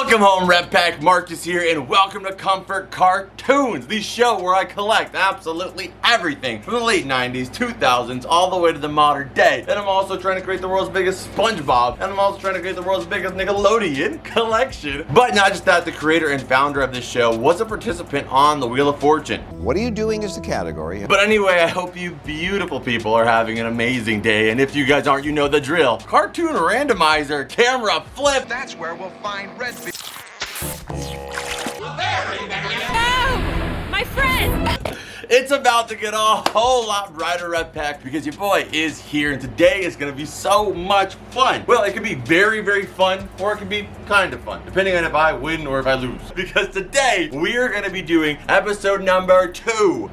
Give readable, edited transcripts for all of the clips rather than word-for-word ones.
Welcome home, Red Pack. Marcus here, and welcome to Comfort Cartoons, the show where I collect absolutely everything from the late 90s, 2000s, all the way to the modern day. And I'm also trying to create the world's biggest Spongebob, and I'm also trying to create the world's biggest Nickelodeon collection. But not just that, the creator and founder of this show was a participant on the Wheel of Fortune. What are you doing is the category. But anyway, I hope you beautiful people are having an amazing day, and if you guys aren't, you know the drill. Cartoon randomizer, camera flip. That's where we'll find Red. No! My friend! It's about to get a whole lot brighter, Red Pack, because your boy is here, and today is going to be so much fun. Well, it could be very, very fun, or it could be kind of fun, depending on if I win or if I lose. Because today, we're going to be doing episode number two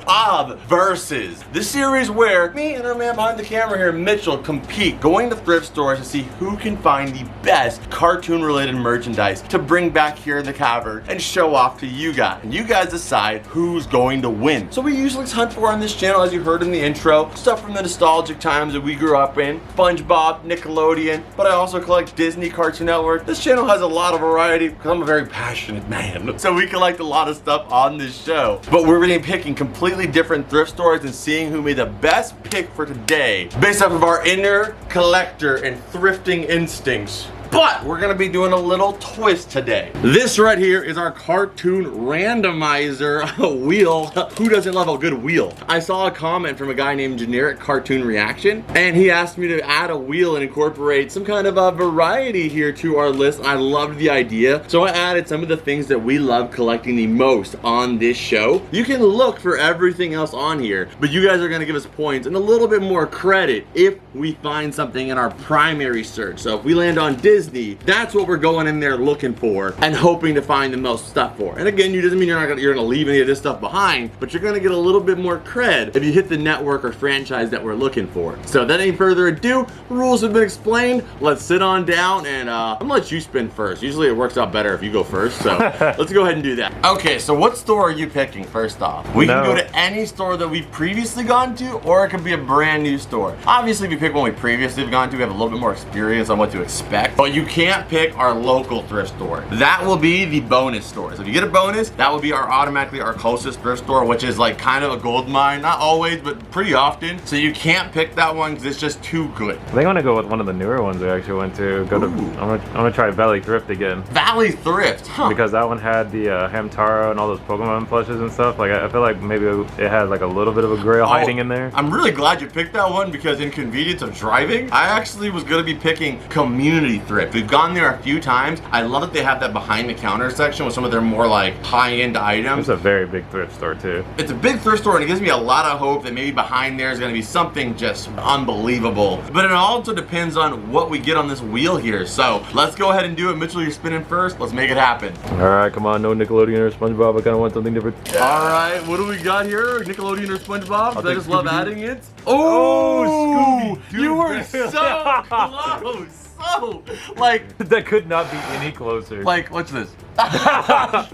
of Versus. The series where me and our man behind the camera here, Mitchell, compete, going to thrift stores to see who can find the best cartoon-related merchandise to bring back here in the cavern and show off to you guys. And you guys decide who's going to win. So we usually hunt for on this channel, as you heard in the intro, stuff from the nostalgic times that we grew up in, Spongebob, Nickelodeon, but I also collect Disney, Cartoon Network. This channel has a lot of variety because I'm a very passionate man. So we collect a lot of stuff on this show. But we're really picking completely different thrift stores and seeing who made the best pick for today based off of our inner collector and thrifting instincts. But we're gonna be doing a little twist today. This right here is our cartoon randomizer wheel. Who doesn't love a good wheel? I saw a comment from a guy named Generic Cartoon Reaction, and he asked me to add a wheel and incorporate some kind of a variety here to our list. I loved the idea, so I added some of the things that we love collecting the most on this show. You can look for everything else on here, but you guys are gonna give us points and a little bit more credit if we find something in our primary search. So if we land on Disney, that's what we're going in there looking for and hoping to find the most stuff for. And again, you doesn't mean you're gonna leave any of this stuff behind, but you're gonna get a little bit more cred if you hit the network or franchise that we're looking for. So that ain't further ado, rules have been explained. Let's sit on down and I'm gonna let you spin first. Usually it works out better if you go first, so let's go ahead and do that. Okay, so what store are you picking first off? We can go to any store that we've previously gone to, or it could be a brand new store. Obviously, if you pick one we previously have gone to, we have a little bit more experience on what to expect, but you can't pick our local thrift store. That will be the bonus store. So if you get a bonus, that will be automatically our closest thrift store, which is like kind of a gold mine. Not always, but pretty often. So you can't pick that one because it's just too good. I think I'm gonna go with one of the newer ones I actually went to. I'm gonna try Valley Thrift again. Valley Thrift, huh? Because that one had the Hamtaro and all those Pokemon plushes and stuff. Like I feel like maybe it had like a little bit of a grail hiding in there. I'm really glad you picked that one because in convenience of driving, I actually was gonna be picking Community Thrift. We've gone there a few times. I love that they have that behind the counter section with some of their more like high-end items. It's a very big thrift store too. It's a big thrift store, and it gives me a lot of hope that maybe behind there is going to be something just unbelievable. But it also depends on what we get on this wheel here. So let's go ahead and do it. Mitchell, you're spinning first. Let's make it happen. All right, come on, no Nickelodeon or SpongeBob. I kind of want something different. All right, what do we got here? Nickelodeon or SpongeBob? I just love adding it. Oh, Scooby! You were so close. Oh, like that could not be any closer. Like, what's this?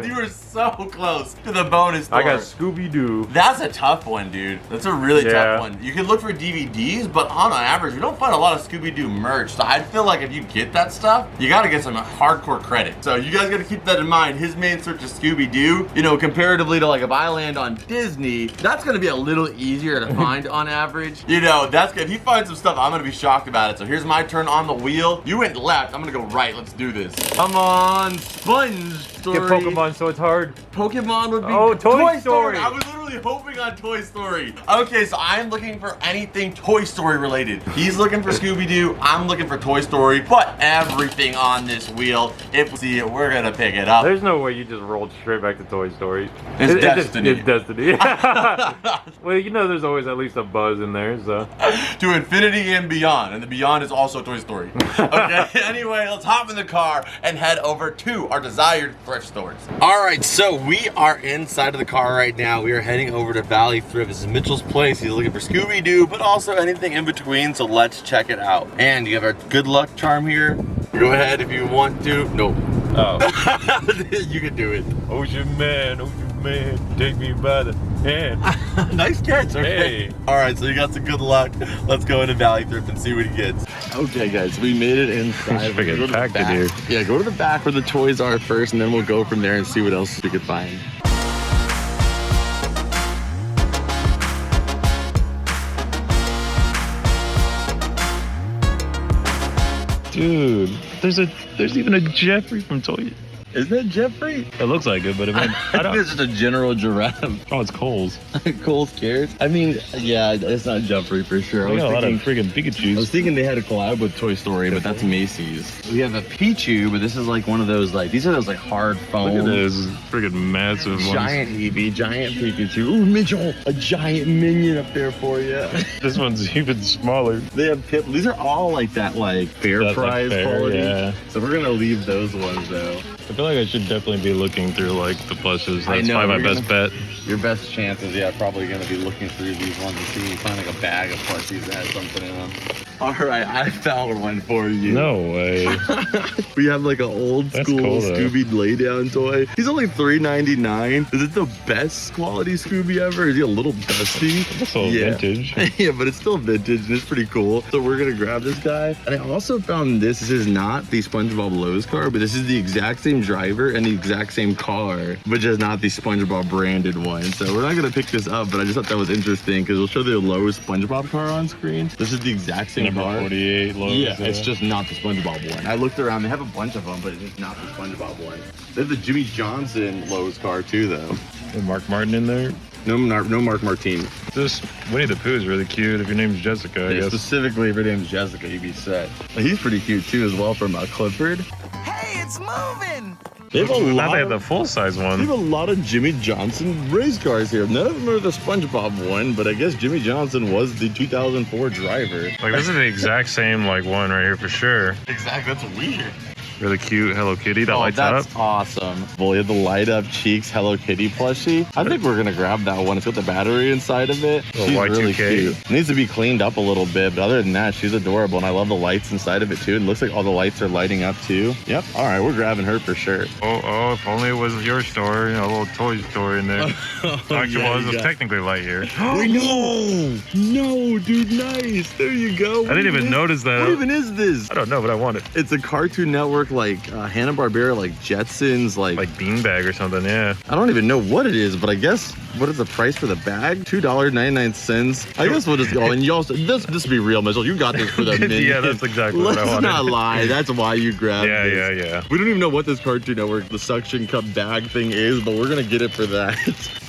You were so close to the bonus store. I got Scooby-Doo. That's a tough one, dude. That's a really tough one. You can look for DVDs, but on average, we don't find a lot of Scooby-Doo merch. So I feel like if you get that stuff, you gotta get some hardcore credit. So you guys gotta keep that in mind. His main search is Scooby-Doo. You know, comparatively to like if I land on Disney, that's gonna be a little easier to find on average. You know, that's good. If he finds some stuff, I'm gonna be shocked about it. So here's my turn on the wheel. You went left, I'm gonna go right. Let's do this. Come on, Sponge Story. Get Pokemon, so it's hard. Pokemon would be Toy Story. I was literally hoping on Toy Story. Okay, so I'm looking for anything Toy Story related. He's looking for Scooby-Doo, I'm looking for Toy Story, but everything on this wheel, if we see it, we're gonna pick it up. There's no way you just rolled straight back to Toy Story. It's destiny. It's destiny. Well, you know there's always at least a buzz in there, so. To infinity and beyond, and the beyond is also Toy Story. Okay, anyway, let's hop in the car and head over to our desired thrift stores. All right, so we are inside of the car right now. We are heading over to Valley Thrift. This is Mitchell's place. He's looking for Scooby-Doo, but also anything in between, so let's check it out. And you have our good luck charm here. Go ahead if you want to. No. Oh. You can do it. Ocean man, take me by the hand. Nice catch, okay. Hey. All right, so you got some good luck. Let's go into Valley Thrift and see what he gets. Okay, guys, we made it inside. We're gonna go to the packed it back. here. Yeah, go to the back where the toys are first, and then we'll go from there and see what else we could find. Dude, there's even a Jeffrey from Toy. Isn't that Jeffrey? It looks like it, but I mean, I don't. It's just a general giraffe. Oh, it's Cole's. Cole's cares. I mean, yeah, it's not Jeffrey for sure. We got a lot of freaking I was Pikachus. thinking they had a collab with Toy Story, but that's Macy's. We have a Pichu, but this is like one of those, like, these are those like hard foam. Look at this freaking massive Giant Eevee, giant Pikachu. Ooh, Mitchell, a giant minion up there for you. ones. This one's even smaller. They have Pip. These are all like that, like fair That's, like, price fair, quality. yeah. So we're gonna leave those ones though. I feel like I should definitely be looking through like the plushes. I That's know, probably my you're best bet. Your best chance is, yeah, probably gonna be looking through these ones and see if you find like a bag of plushies that has something in them. All right, I found one for you. No way. We have like an old That's school cool, though. Scooby laydown toy. He's only $3.99. Is it the best quality Scooby ever? Is he a little dusty? That's all vintage. Yeah, but it's still vintage and it's pretty cool. So we're gonna grab this guy. And I also found this. This is not the SpongeBob Lowe's car, but this is the exact same driver and the exact same car, but just not the SpongeBob branded one. So we're not gonna pick this up, but I just thought that was interesting because we'll show the Lowe's SpongeBob car on screen. This is the exact same Number car. 48 Lowe's. Yeah, it's just not the SpongeBob one. I looked around, they have a bunch of them, but it's just not the SpongeBob one. There's the Jimmy Johnson Lowe's car too, though. With Mark Martin in there. No Mark Martin. This Winnie the Pooh is really cute. If your name's Jessica, I Yeah, guess. specifically, if your name's Jessica, you'd be set. He's pretty cute too, as well, from Clifford. Hey, it's moving! They have a Now lot. they have the full-size They one. have a lot of Jimmy Johnson race cars here. None of them are the SpongeBob one, but I guess Jimmy Johnson was the 2004 driver. Like this is the exact same like one right here for sure. Exactly, that's weird. Really cute Hello Kitty that lights that's up. awesome. Well, you have the light up cheeks Hello Kitty plushie. I think we're gonna grab that one. It's got the battery inside of it. Little She's Y2K. really cute. Needs to be cleaned up a little bit, but other than that, she's adorable. And I love the lights inside of it too. It looks like all the lights are lighting up too. Yep. All right, we're grabbing her for sure. Oh, if only it was your store, you know, a little toy store in there. Actually, yeah, well, you it's got- technically light here. Wait, no, dude, nice. There you go. I didn't even notice that. What even is this? I don't know, but I want it. It's a Cartoon Network like Hanna-Barbera, like Jetsons, like beanbag or something, yeah. I don't even know what it is, but I guess what is the price for the bag? $2.99. I guess we'll just go and you also this be real, Mitchell. You got this for the minute. Yeah, that's exactly what I Let's wanted. not lie. That's why you grabbed this. Yeah. We don't even know what this Cartoon Network, the suction cup bag thing is, but we're gonna get it for that.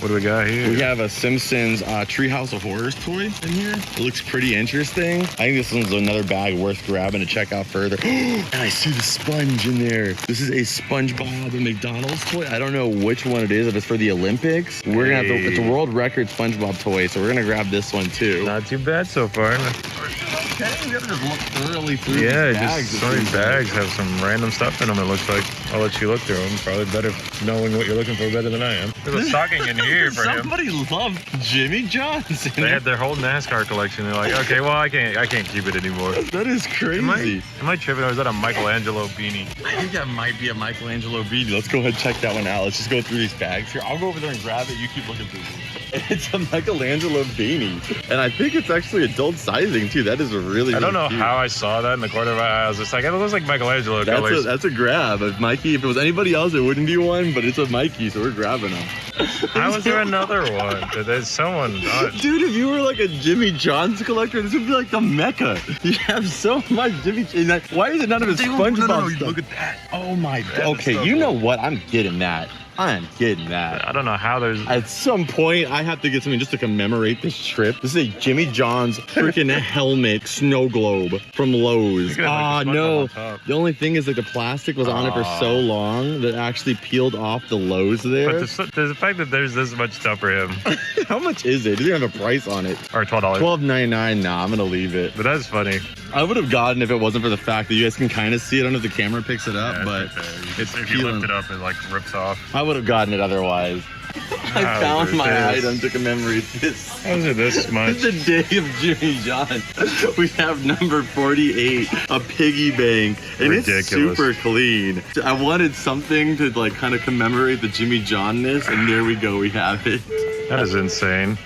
What do we got here? We have a Simpsons Treehouse of Horrors toy in here. It looks pretty interesting. I think this one's another bag worth grabbing to check out further. And I see the sponge in there. This is a SpongeBob and McDonald's toy. I don't know which one it is. If it's for the Olympics, we're gonna have to. It's a world record SpongeBob toy, so we're gonna grab this one too. Not too bad so far. Okay, we have to just look thoroughly through Yeah, these bags. just some of these bags have some random stuff in them, it looks like. I'll let you look through them. Probably better knowing what you're looking for better than I am. There's a stocking in here for him. Somebody loved Jimmy Johnson. They had their whole NASCAR collection. They're like, okay, well, I can't keep it anymore. That is crazy. Am I tripping, or is that a Michelangelo beanie? I think that might be a Michelangelo beanie. Let's go ahead and check that one out. Let's just go through these bags here. I'll go over there and grab it. You keep looking through them. It's a Michelangelo beanie. And I think it's actually adult sizing too. That is really, I don't know cute. how I saw that in the corner of my eye. I was just like, it looks like Michelangelo colors. That's a grab. If Mikey, if it was anybody else, it wouldn't be one, but it's a Mikey, so we're grabbing them. How is there another one? There's someone. Dude, if you were like a Jimmy John's collector, this would be like the Mecca. You have so much Jimmy. Why is it none of his SpongeBob stuff? Look at that. Oh my god. That is Okay, so you cool. know what? I'm getting that. I'm getting that. I don't know how there's. At some point, I have to get something just to commemorate this trip. This is a Jimmy John's freaking helmet snow globe from Lowe's. You could have, like, the SpongeBob No. on top. The only thing is like the plastic was on it for so long that it actually peeled off the Lowe's there. But the fact that there's this much stuff for him, How much is it? It doesn't have a price on it. or $12. $12.99. Nah, I'm gonna leave it. But that's funny. I would have gotten if it wasn't for the fact that you guys can kind of see it. I don't know if the camera picks it up, Yeah, but it's if you peeling. lift it up, it like rips off. I would have gotten it otherwise. I How found is my this? item to commemorate this. How is it this much? The day of Jimmy John. We have number 48, a piggy bank, and Ridiculous. it's super clean. I wanted something to like kind of commemorate the Jimmy John-ness, and there we go, we have it. That is insane.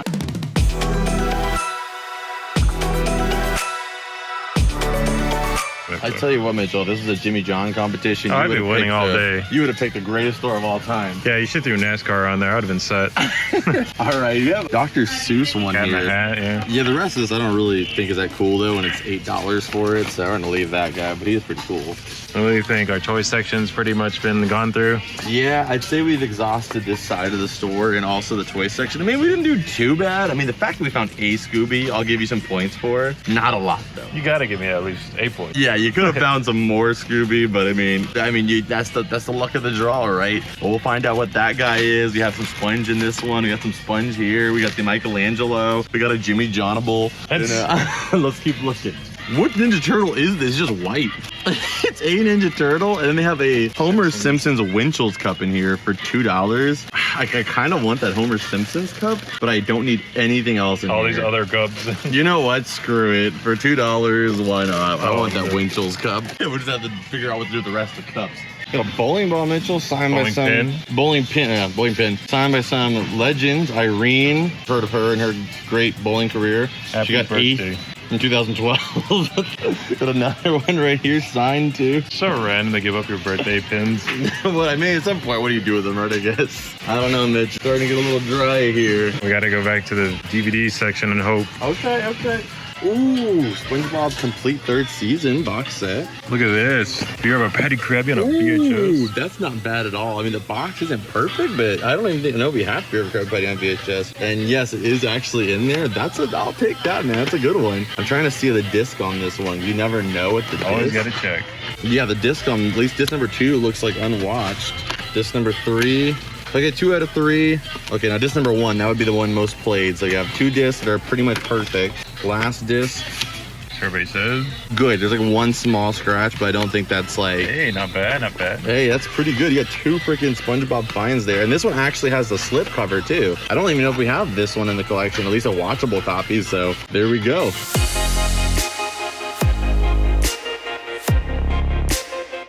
tell you what, Mitchell, this is a Jimmy John competition. Oh, I'd be winning all day. You would have picked the greatest store of all time. Yeah, you should throw NASCAR on there. I would have been set. All right, you have Dr. Seuss one Cat in here. the Hat, yeah. Yeah, the rest of this I don't really think is that cool though, and it's $8 for it, so I'm gonna leave that guy, but he is pretty cool. What do you think? Our toy section's pretty much been gone through? Yeah, I'd say we've exhausted this side of the store and also the toy section. I mean, we didn't do too bad. I mean, the fact that we found a Scooby, I'll give you some points for. Not a lot though. You gotta give me at least 8 points. Yeah, you could have found some more Scooby, but I mean, that's the luck of the draw, right? Well, we'll find out what that guy is. We have some sponge in this one. We got some sponge here. We got the Michelangelo. We got a Jimmy Johnable. Let's keep looking. What Ninja Turtle is this? It's just white. It's a Ninja Turtle, and then they have a Homer Simpson's Winchell's cup in here for $2. I kind of want that Homer Simpson's cup, but I don't need anything else in here. All these other cups. You know what? Screw it. For $2, why not? I want that Winchell's cup. We'll just have to figure out what to do with the rest of the cups. Got a bowling ball, Mitchell, signed by some bowling pin, signed by some legends. Irene, heard of her and her great bowling career. Happy she got birthday. 8th in 2012. Got another one right here, signed too. So random to give up your birthday pins. Well, I mean, at some point, what do you do with them, right? I guess. I don't know, Mitch. Starting to get a little dry here. We gotta go back to the DVD section and hope. Okay. Ooh, Spongebob complete 3rd season box set. Look at this. Do you have a Patty Krabby on a VHS? Ooh, that's not bad at all. I mean, the box isn't perfect, but I don't even know if we have Beer Krabby Patty on VHS. And yes, it is actually in there. I'll take that, man. That's a good one. I'm trying to see the disc on this one. You never know what the disc. Always gotta check. Yeah, the disc on at least disc number 2 looks like unwatched. Disc number 3. I get 2 out of 3. Okay, now disc number 1, that would be the one most played. So you have 2 discs that are pretty much perfect. Last disc. Everybody says. Good. There's like 1 small scratch, but I don't think that's like... Hey, not bad, not bad. Hey, that's pretty good. You got 2 freaking Spongebob finds there. And this one actually has the slip cover too. I don't even know if we have this one in the collection, at least a watchable copy. So there we go.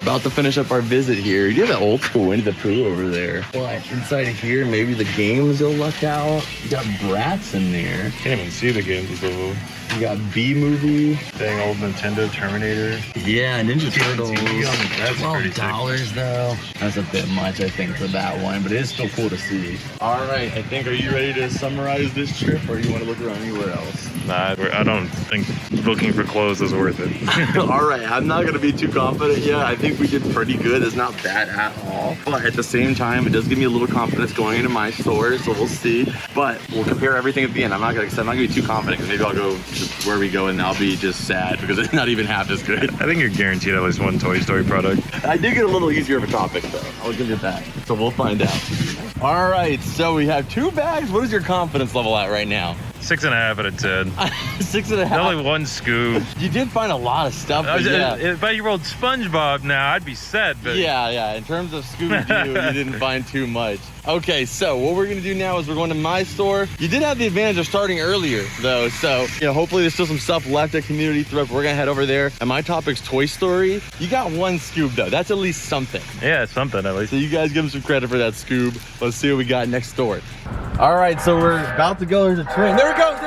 About to finish up our visit here. You have that old school Winnie the Pooh over there. But inside of here, maybe the games you'll luck out. You got Bratz in there. Can't even see the games though. You got B-Movie. Dang old Nintendo Terminator. Yeah, Ninja Turtles. That's $12 though. That's a bit much, I think, for that one, but it is still cool to see. All right, I think, are you ready to summarize this trip, or you want to look around anywhere else? Nah, I don't think looking for clothes is worth it. All right, I'm not gonna be too confident yet. I think we did pretty good. It's not bad at all. But at the same time, it does give me a little confidence going into my store, so we'll see. But we'll compare everything at the end. I'm not gonna be too confident, because maybe I'll go just where we go and I'll be just sad because it's not even half as good. I think you're guaranteed at least one Toy Story product. I did get a little easier of a topic though. I'll give you that. So we'll find out. All right, so we have 2 bags. What is your confidence level at right now? 6.5 out of 10. 6.5. Only 1 Scoob. You did find a lot of stuff. But yeah. If I rolled SpongeBob now, I'd be set. But Yeah. In terms of Scooby-Doo, you didn't find too much. Okay, so what we're gonna do now is we're going to my store. You did have the advantage of starting earlier though, so hopefully there's still some stuff left at Community Thrift. We're gonna head over there. And my topic's Toy Story. You got 1 Scoob though. That's at least something. yeah, it's something at least. So you guys give him some credit for that Scoob. Let's see what we got next door. All right, so we're about to go. There's a train. There it goes.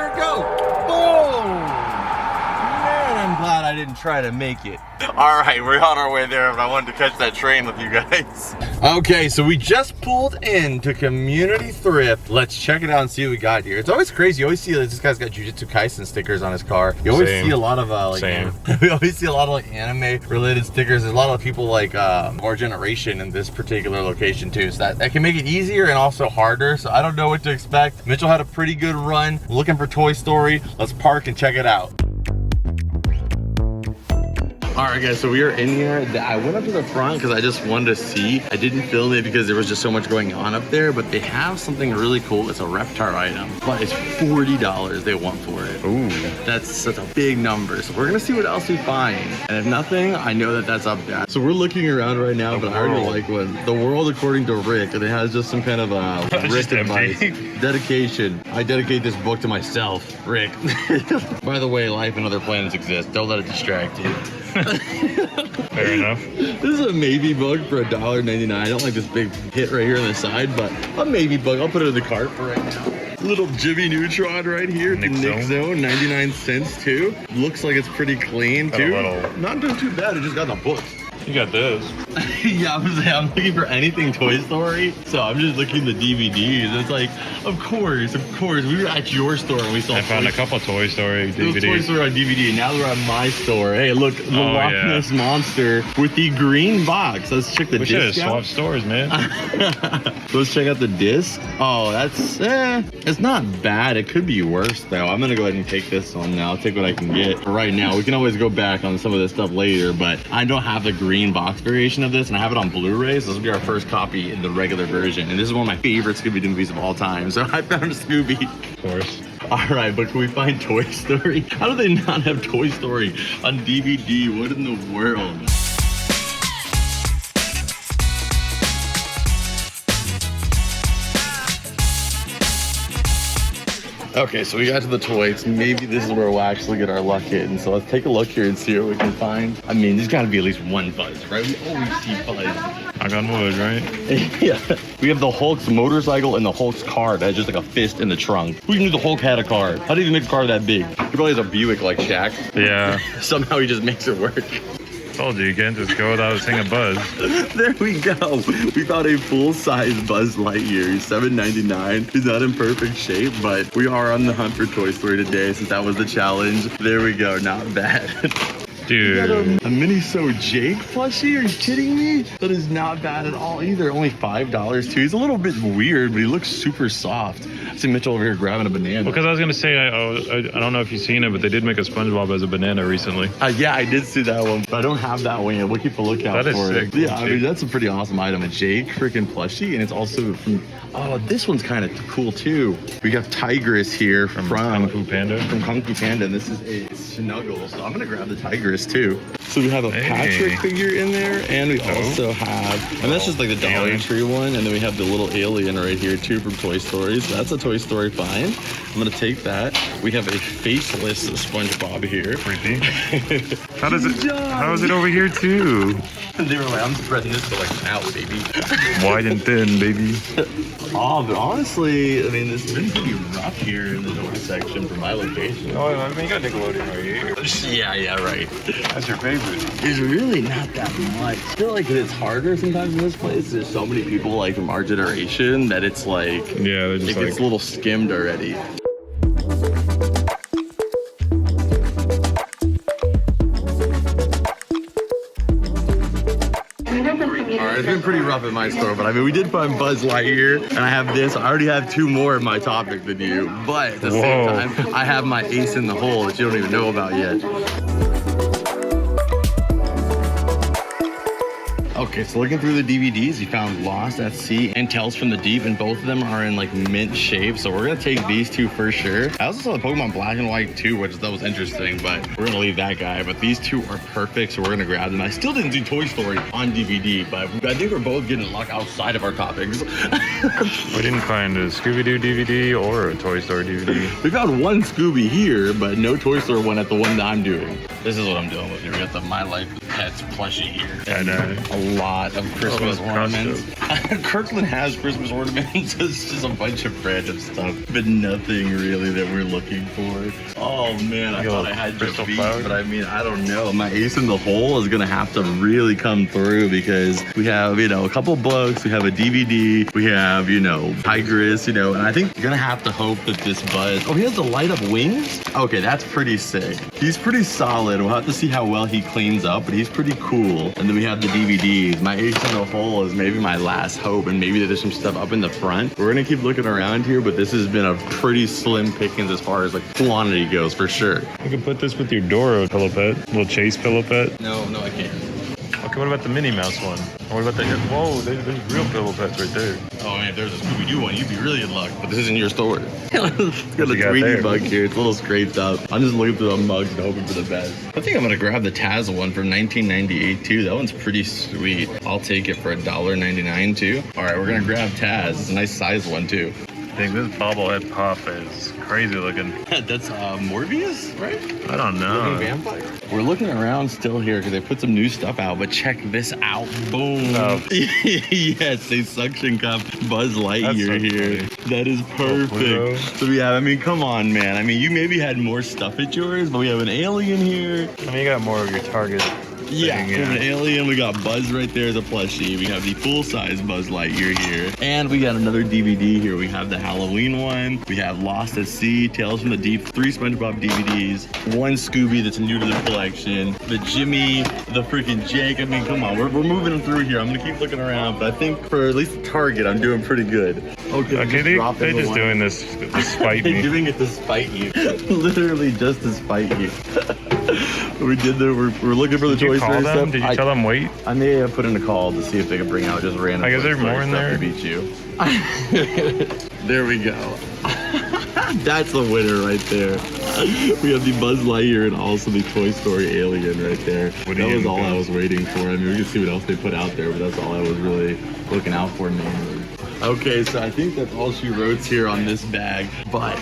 Boom! Man, I'm glad I didn't try to make it. All right, we're on our way there, but I wanted to catch that train with you guys. Okay, so we just pulled into Community Thrift. Let's check it out and see what we got here. It's always crazy. You always see this guy's got Jujutsu Kaisen stickers on his car. You always see a lot of we always see a lot of like anime related stickers. There's a lot of people like our generation in this particular location too. So that can make it easier and also harder. So I don't know what to expect. Mitchell had a pretty good run looking for Toy Story. Let's park and check it out. All right, guys, so we are in here. I went up to the front because I just wanted to see. I didn't film it because there was just so much going on up there, but they have something really cool. It's a Reptar item, but it's $40 they want for it. Ooh. That's such a big number. So we're gonna see what else we find. And if nothing, I know that that's up there. So we're looking around right now, but I already like one. The World According to Rick, and it has just some kind of Rick advice. Dedication. I dedicate this book to myself, Rick. By the way, life and other planets exist. Don't let it distract you. Fair enough. This is a maybe bug for $1.99. I don't like this big hit right here on the side, but a maybe bug. I'll put it in the cart for right now. Little Jimmy Neutron right here. Nick The Nick Zone, 99 cents too. Looks like it's pretty clean too. Not doing too bad. It just got the books. You got this. Yeah, I'm looking for anything Toy Story, so I'm just looking at the DVDs. It's like, of course. We were at your store and we saw. I found a couple Toy Story There was DVDs. Toy Story on DVD, and now they're at my store. Hey, look, the Loch Ness Monster with the green box. Let's check the We should have disc out. swapped stores, man. Let's check out the disc. Oh, that's, it's not bad. It could be worse, though. I'm going to go ahead and take this one now. I'll take what I can get for right now. We can always go back on some of this stuff later, but I don't have the green box variation of this, and I have it on Blu-ray, so this will be our first copy in the regular version. And this is one of my favorite Scooby-Doo movies of all time, so I found Scooby. Of course. All right, but can we find Toy Story? How do they not have Toy Story on DVD? What in the world? Okay, so we got to the toys. Maybe this is where we'll actually get our luck in. So let's take a look here and see what we can find. I mean, there's got to be at least one Buzz, right? We always see Buzz. Knock on wood, right? Yeah. We have the Hulk's motorcycle and the Hulk's car that has just like a fist in the trunk. Who knew the Hulk had a car? How do you make a car that big? He probably has a Buick like Shaq. Yeah. Somehow he just makes it work. Told you can't just go without a thing of Buzz. There we go. We found a full-size Buzz Lightyear. He's $7.99. He's not in perfect shape, but we are on the hunt for Toy Story today since that was the challenge. There we go. Not bad. Dude. A Miniso Jake plushie? Are you kidding me? That is not bad at all either. Only $5 too. He's a little bit weird, but he looks super soft. I see Mitchell over here grabbing a banana. Because I was gonna say, I don't know if you've seen it, but they did make a SpongeBob as a banana recently. Yeah, I did see that one, but I don't have that one yet. We'll keep a lookout That is for sick. it. Yeah, I mean, that's a pretty awesome item. A Jake freaking plushie, and it's also from, oh, this one's kind of cool too. We got Tigress here from Kung Fu Panda. From Kung Fu Panda, and this is a Snuggle, so I'm gonna grab the Tigress too. So we have a Patrick figure in there, and we also have, and that's just like the Dollar Tree one, and then we have the little alien right here too from Toy Story, so that's a Toy Story find. I'm gonna take that. We have a faceless SpongeBob here. Creepy. How is it over here too? They were like, I'm spreading this to like out, baby. Wide and thin, baby. Oh, but honestly, I mean, it's been pretty rough here in the door section for my location. Oh, I mean, you got Nickelodeon right here. Yeah, right. That's your favorite. There's really not that much. I feel like it's harder sometimes in this place. There's so many people like from our generation that it's like, Yeah, they're just it gets a little skimmed already. Alright, it's been pretty rough at my store, but I mean, we did find Buzz Lightyear, and I have this. I already have two more in my topic than you, but at the same time, I have my ace in the hole that you don't even know about yet. Okay, so looking through the DVDs, we found Lost at Sea and Tales from the Deep, and both of them are in like mint shape, so we're gonna take these two for sure. I also saw the Pokemon Black and White too, which that was interesting, but we're gonna leave that guy. But these two are perfect, so we're gonna grab them. I still didn't do Toy Story on DVD, but I think we're both getting luck outside of our topics. We didn't find a Scooby-Doo DVD or a Toy Story DVD. We found one Scooby here, but no Toy Story one at the one that I'm doing. This is what I'm doing with here. We got the My Life Pets plushie here. I know. A lot of Christmas ornaments. Kirkland has Christmas ornaments. It's just a bunch of random stuff, but nothing really that we're looking for. Oh man, I thought I had your beat, but I mean, I don't know. My ace in the hole is gonna have to really come through because we have, you know, a couple books, we have a DVD, we have, you know, Tigress, you know, and I think you're gonna have to hope that this Buzz, oh, he has the light up wings? Okay, that's pretty sick. He's pretty solid. We'll have to see how well he cleans up, but he's pretty cool. And then we have the DVDs. My ace in the hole is maybe my last hope, and maybe there's some stuff up in the front. We're gonna keep looking around here, but this has been a pretty slim pickings as far as like quantity goes for sure. You can put this with your Doro pillow pet, little Chase pillow pet. No, I can't. Okay, what about the Minnie Mouse one? Or what about that? Whoa, there's real pillow pets right there. Oh man, if there's a Scooby-Doo one, you'd be really in luck, but this isn't your store. It's got a What you got 3D there? bug here. It's a little scraped up. I'm just looking through the mugs and hoping for the best. I think I'm gonna grab the Taz one from 1998 too. That one's pretty sweet. I'll take it for $1.99 too. All right, we're gonna grab Taz. It's a nice size one too. think this bobblehead pup is crazy looking. That's Morbius, right? I don't know. Vampire. We're looking around still here because they put some new stuff out, but check this out. Boom. Oh. Yes, they suction cup Buzz Lightyear here. That is perfect. So we have, I mean, come on, man. I mean, you maybe had more stuff at yours, but we have an alien here. I mean, you got more of your target. Yeah, we have an alien. We got Buzz right there as a plushie. We have the full-size Buzz Lightyear here. And we got another DVD here. We have the Halloween one. We have Lost at Sea, Tales from the Deep, 3 Spongebob DVDs, 1 Scooby that's new to the collection, the Jimmy, the freaking Jake. I mean, come on. We're moving through here. I'm going to keep looking around, but I think for at least Target, I'm doing pretty good. Okay, they're just doing this to spite me. They're doing it to spite you. Literally just to spite you. We're looking for the Toy Story stuff. Did you tell them wait? I may have put in a call to see if they could bring out just random. Like, is there more in there? To beat you. There we go. That's the winner right there. We have the Buzz Lightyear and also the Toy Story alien right there. That was all I was waiting for. I mean, we can see what else they put out there, but that's all I was really looking out for mainly. Okay, so I think that's all she wrote here on this bag, but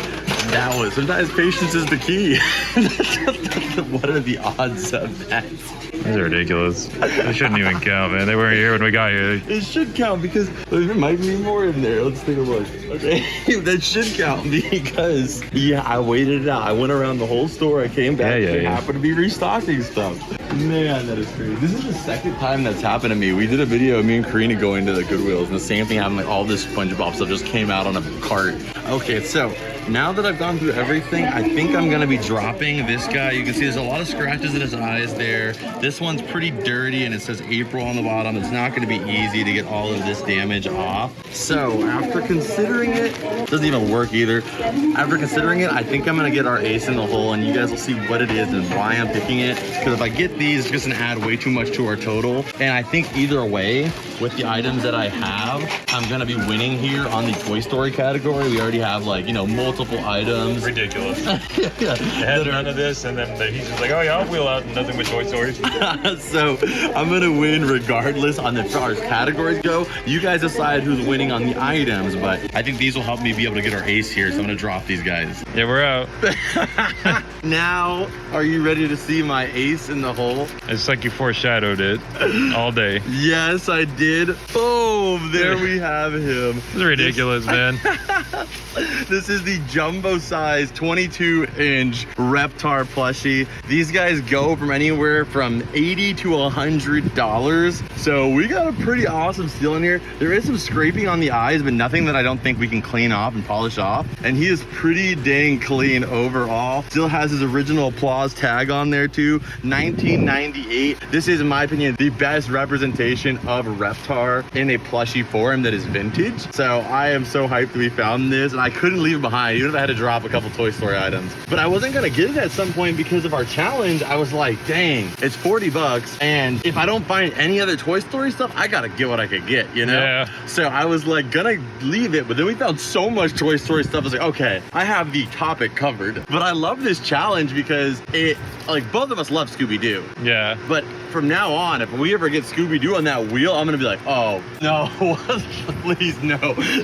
that was, sometimes patience is the key. What are the odds of that? These are ridiculous. They shouldn't even count, man. They weren't here when we got here. It should count because there might be more in there. Let's take a look. Okay, that should count because, yeah, I waited it out. I went around the whole store. I came back. They happened to be restocking stuff. Man, that is crazy. This is the second time that's happened to me. We did a video of me and Karina going to the Goodwills, and the same thing happened. Like, all this Spongebob stuff just came out on a cart. Okay, so now that I've gone through everything, I think I'm gonna be dropping this guy. You can see there's a lot of scratches in his eyes there. This one's pretty dirty and it says April on the bottom. It's not gonna be easy to get all of this damage off. So after considering it, doesn't even work either. After considering it, I think I'm gonna get our ace in the hole and you guys will see what it is and why I'm picking it. Because if I get these, it's just gonna add way too much to our total. And I think either way, with the items that I have, I'm gonna be winning here on the Toy Story category. We already have, like, you know, multiple items. Ridiculous. They had none of this, and then he's just like, oh yeah, I'll wheel out nothing but Toy Stories. So I'm gonna win regardless on as far as categories go. You guys decide who's winning on the items, but I think these will help me be able to get our ace here, so I'm gonna drop these guys. Yeah, we're out. Now, are you ready to see my ace in the hole? It's like you foreshadowed it all day. Yes, I did. Boom, there we have him. This is ridiculous, man. This is the jumbo size 22-inch Reptar plushie. These guys go from anywhere from $80 to $100. So we got a pretty awesome steal in here. There is some scraping on the eyes, but nothing that I don't think we can clean off and polish off. And he is pretty dang clean overall. Still has his original applause tag on there too. 1998. This is, in my opinion, the best representation of Reptar in a plushie form that is vintage. So I am so hyped that we found this, and I couldn't leave it behind, even if I had to drop a couple Toy Story items. But I wasn't gonna get it at some point because of our challenge. I was like, dang, it's 40 bucks, and if I don't find any other Toy Story stuff, I gotta get what I could get, you know? Yeah. So I was like, gonna leave it, but then we found so much Toy Story stuff. I was like, okay, I have the topic covered. But I love this challenge because it, like, both of us love Scooby-Doo. Yeah. But from now on, if we ever get Scooby-Doo on that wheel, I'm gonna be like, oh, no, please no.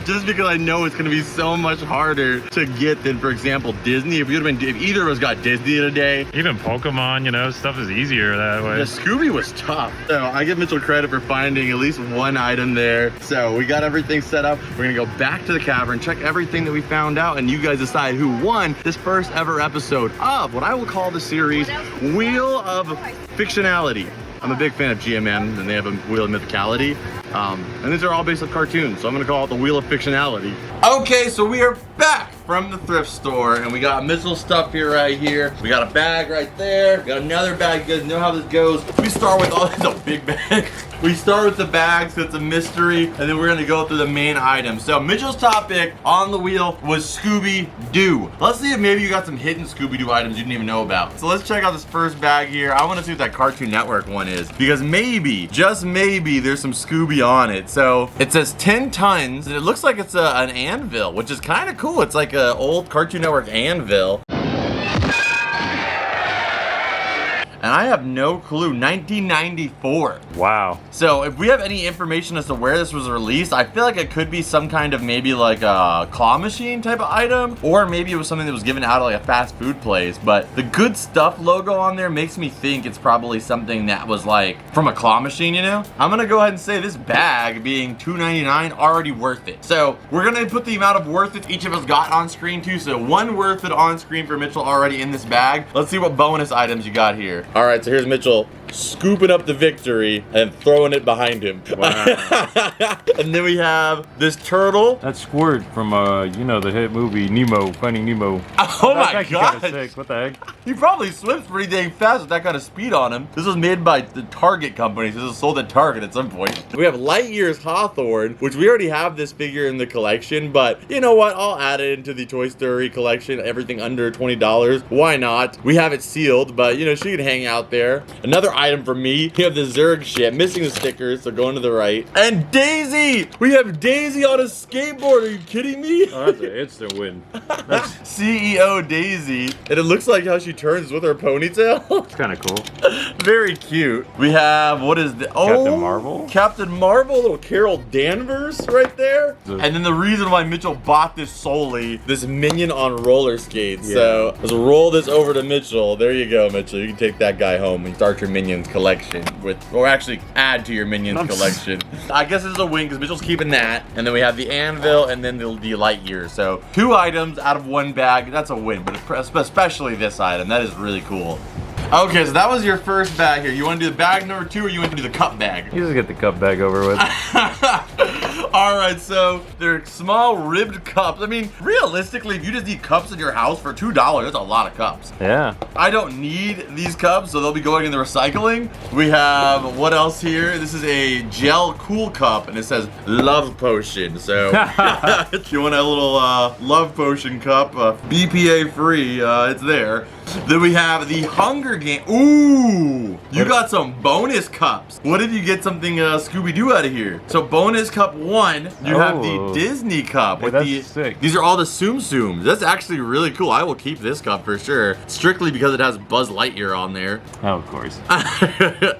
Just because I know it's gonna be so much harder to get than, for example, Disney. If either of us got Disney today. Even Pokemon, you know, stuff is easier that way. The Scooby was tough. So I give Mitchell credit for finding at least one item there. So we got everything set up. We're gonna go back to the cavern, check everything that we found out, and you guys decide who won this first ever episode of what I will call the series Wheel of Fictionality. I'm a big fan of GMM, and they have a Wheel of Mythicality. And these are all based on cartoons, so I'm gonna call it the Wheel of Fictionality. Okay, so we are back from the thrift store, and we got Mitchell's stuff here right here. We got a bag right there. We got another bag. You guys know how this goes. We start with all these big bags. We start with the bags, so it's a mystery, and then we're gonna go through the main items. So Mitchell's topic on the wheel was Scooby-Doo. Let's see if maybe you got some hidden Scooby-Doo items you didn't even know about. So let's check out this first bag here. I wanna see what that Cartoon Network one is, because maybe, just maybe, there's some Scooby on it. So it says 10 tons, and it looks like it's an anvil, which is kind of cool. It's like an old Cartoon Network anvil. And I have no clue. 1994. Wow. So if we have any information as to where this was released, I feel like it could be some kind of maybe like a claw machine type of item, or maybe it was something that was given out at like a fast food place. But the Good Stuff logo on there makes me think it's probably something that was like from a claw machine, you know? I'm gonna go ahead and say this bag being $2.99 already worth it. So we're gonna put the amount of worth it each of us got on screen too. So one worth it on screen for Mitchell already in this bag. Let's see what bonus items you got here. All right, so here's Mitchell scooping up the victory and throwing it behind him. Wow. And then we have this turtle. That's Squirt from, you know, the hit movie Nemo, Finding Nemo. Oh my That's god. kind of sick. What the heck? He probably swims pretty dang fast with that kind of speed on him. This was made by the Target company, so this was sold at Target at some point. We have Lightyear's Hawthorne, which we already have this figure in the collection, but you know what? I'll add it into the Toy Story collection. Everything under $20. Why not? We have it sealed, but you know, she could hang out there. Another item for me, we have the Zurg ship, missing the stickers, so going to the right. And Daisy! We have Daisy on a skateboard. Are you kidding me? Oh, that's an instant win. That's CEO Daisy. And it looks like how she turns with her ponytail. kind of cool. Very cute. We have, what is the, Captain Marvel? Captain Marvel, little Carol Danvers right there. And then the reason why Mitchell bought this solely, this minion on roller skates. Yeah. So let's roll this over to Mitchell. There you go, Mitchell. You can take that guy home and start your Minions collection with, or actually add to your Minions collection. I guess this is a win because Mitchell's keeping that. And then we have the anvil and then the Lightyear. So 2 items out of 1 bag. That's a win, but especially this item. That is really cool. Okay, so that was your first bag here. You want to do the bag number 2 or you want to do the cup bag? You just get the cup bag over with. All right, so they're small ribbed cups. I mean, realistically, if you just need cups in your house for $2, that's a lot of cups. Yeah. I don't need these cups, so they'll be going in the recycling. We have, what else here? This is a gel cool cup, and it says love potion. So if you want a little love potion cup, BPA free, it's there. Then we have the Hunger Game. Ooh, you got some bonus cups. What if you get something Scooby-Doo out of here? So bonus cup 1, you have the Disney cup. Hey, with that's sick. These are all the Tsum Tsums. That's actually really cool. I will keep this cup for sure. Strictly because it has Buzz Lightyear on there. Oh, of course.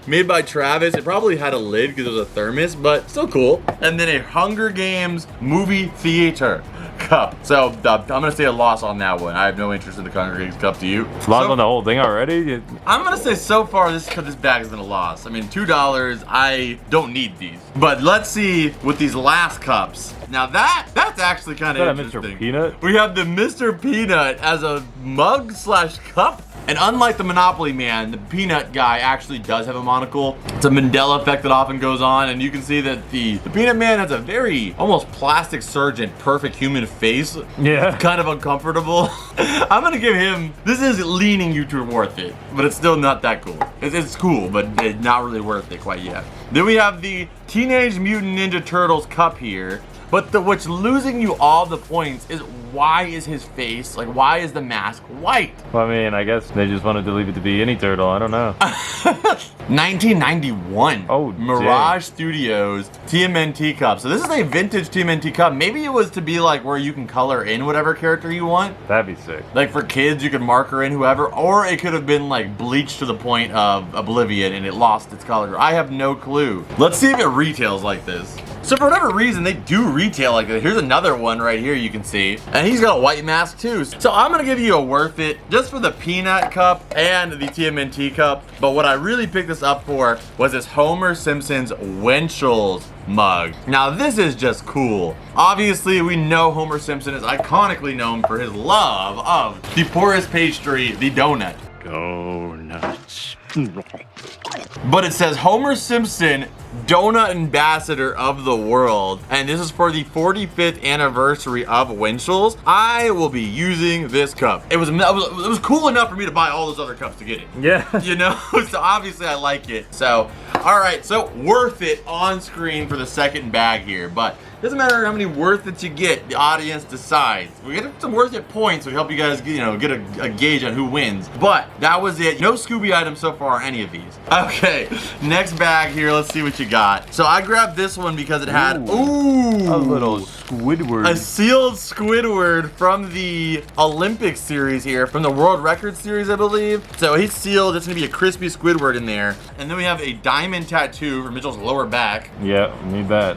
Made by Travis. It probably had a lid because it was a thermos, but still cool. And then a Hunger Games movie theater cup. So I'm gonna say a loss on that one. I have no interest in the Hunger Games cup. Do you? Lost on the whole thing already? I'm gonna say so far this bag has been a loss. I mean, $2. I don't need these. But let's see with these last cups. Now that's actually kind of interesting. Mr. Peanut? We have the Mr. Peanut as a mug slash cup. And unlike the Monopoly Man, the Peanut guy actually does have a monocle. It's a Mandela effect that often goes on, and you can see that the Peanut Man has a very almost plastic surgeon, perfect human face. Yeah. Kind of uncomfortable. I'm gonna give him, this is leaning you to worth it, but it's still not that cool. It's cool, but it's not really worth it quite yet. Then we have the Teenage Mutant Ninja Turtles cup here. But what's losing you all the points is why is his face, like why is the mask white? Well, I mean, I guess they just wanted to leave it to be any turtle. I don't know. 1991. Oh, Mirage Studios TMNT cup. So this is a vintage TMNT cup. Maybe it was to be like where you can color in whatever character you want. That'd be sick. Like for kids, you could marker in whoever, or it could have been like bleached to the point of oblivion and it lost its color. I have no clue. Let's see if it retails like this. So for whatever reason, they do retail like this. Here's another one right here you can see. And he's got a white mask too. So I'm gonna give you a worth it just for the Peanut cup and the TMNT cup. But what I really picked this up for was this Homer Simpson's Winchell's mug. Now this is just cool. Obviously we know Homer Simpson is iconically known for his love of the poorest pastry, the donut. Go nuts. But it says Homer Simpson, Donut Ambassador of the World. And this is for the 45th anniversary of Winchell's. I will be using this cup. It was cool enough for me to buy all those other cups to get it. Yeah. You know, so obviously I like it. So, all right, so worth it on screen for the second bag here. But Doesn't matter how many worth it you get, the audience decides. We get some worth it points, so we help you guys, you know, get a gauge on who wins. But that was it. No Scooby items so far on any of these. Okay, next bag here. Let's see what you got. So I grabbed this one because it had, a little Squidward. a sealed Squidward from the Olympic series here, from the World Record series, I believe. So he's sealed. It's gonna be a crispy Squidward in there. And then we have a diamond tattoo for Mitchell's lower back. Yeah, need that.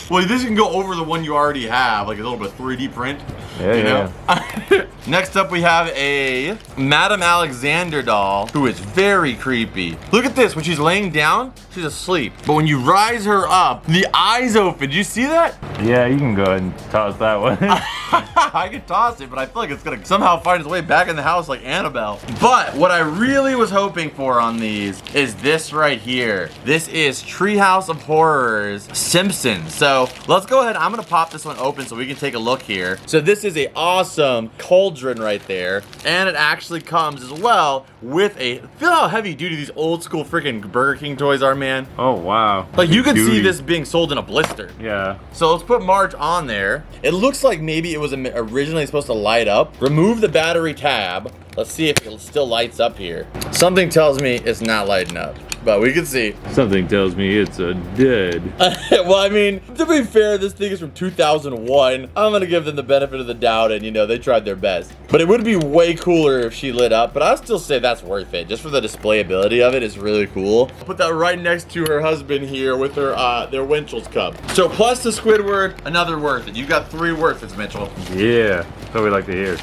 Well, this can go over the one you already have, like a little bit of 3D print. Yeah, you know? Next up, we have a Madame Alexander doll who is very creepy. Look at this. When she's laying down, she's asleep. But when you rise her up, the eyes open. Did you see that? Yeah, you can go ahead and toss that one. I could toss it, but I feel like it's gonna somehow find its way back in the house like Annabelle. But what I really was hoping for on these is this right here. This is Treehouse of Horrors Simpsons. So let's go ahead. I'm gonna pop this one open so we can take a look here. So this is a awesome cauldron right there, and it actually comes as well with a. Feel how heavy duty these old school freaking Burger King toys are, man. Oh wow. Like you could see Duty. this being sold in a blister. Yeah. So let's put Marge on there. It looks like maybe it was originally supposed to light up. Remove the battery tab. Let's see if it still lights up here. Something tells me it's not lighting up, but we can see. Something tells me it's a dead. Well, I mean, to be fair, this thing is from 2001. I'm gonna give them the benefit of the doubt, and you know, they tried their best. But it would be way cooler if she lit up, but I'll still say that's worth it. Just for the displayability of it, it's really cool. Put that right next to her husband here with her their Winchell's cup. So plus the Squidward, another worth it. You got 3 worth it's, Mitchell. Yeah, that's what we like to hear.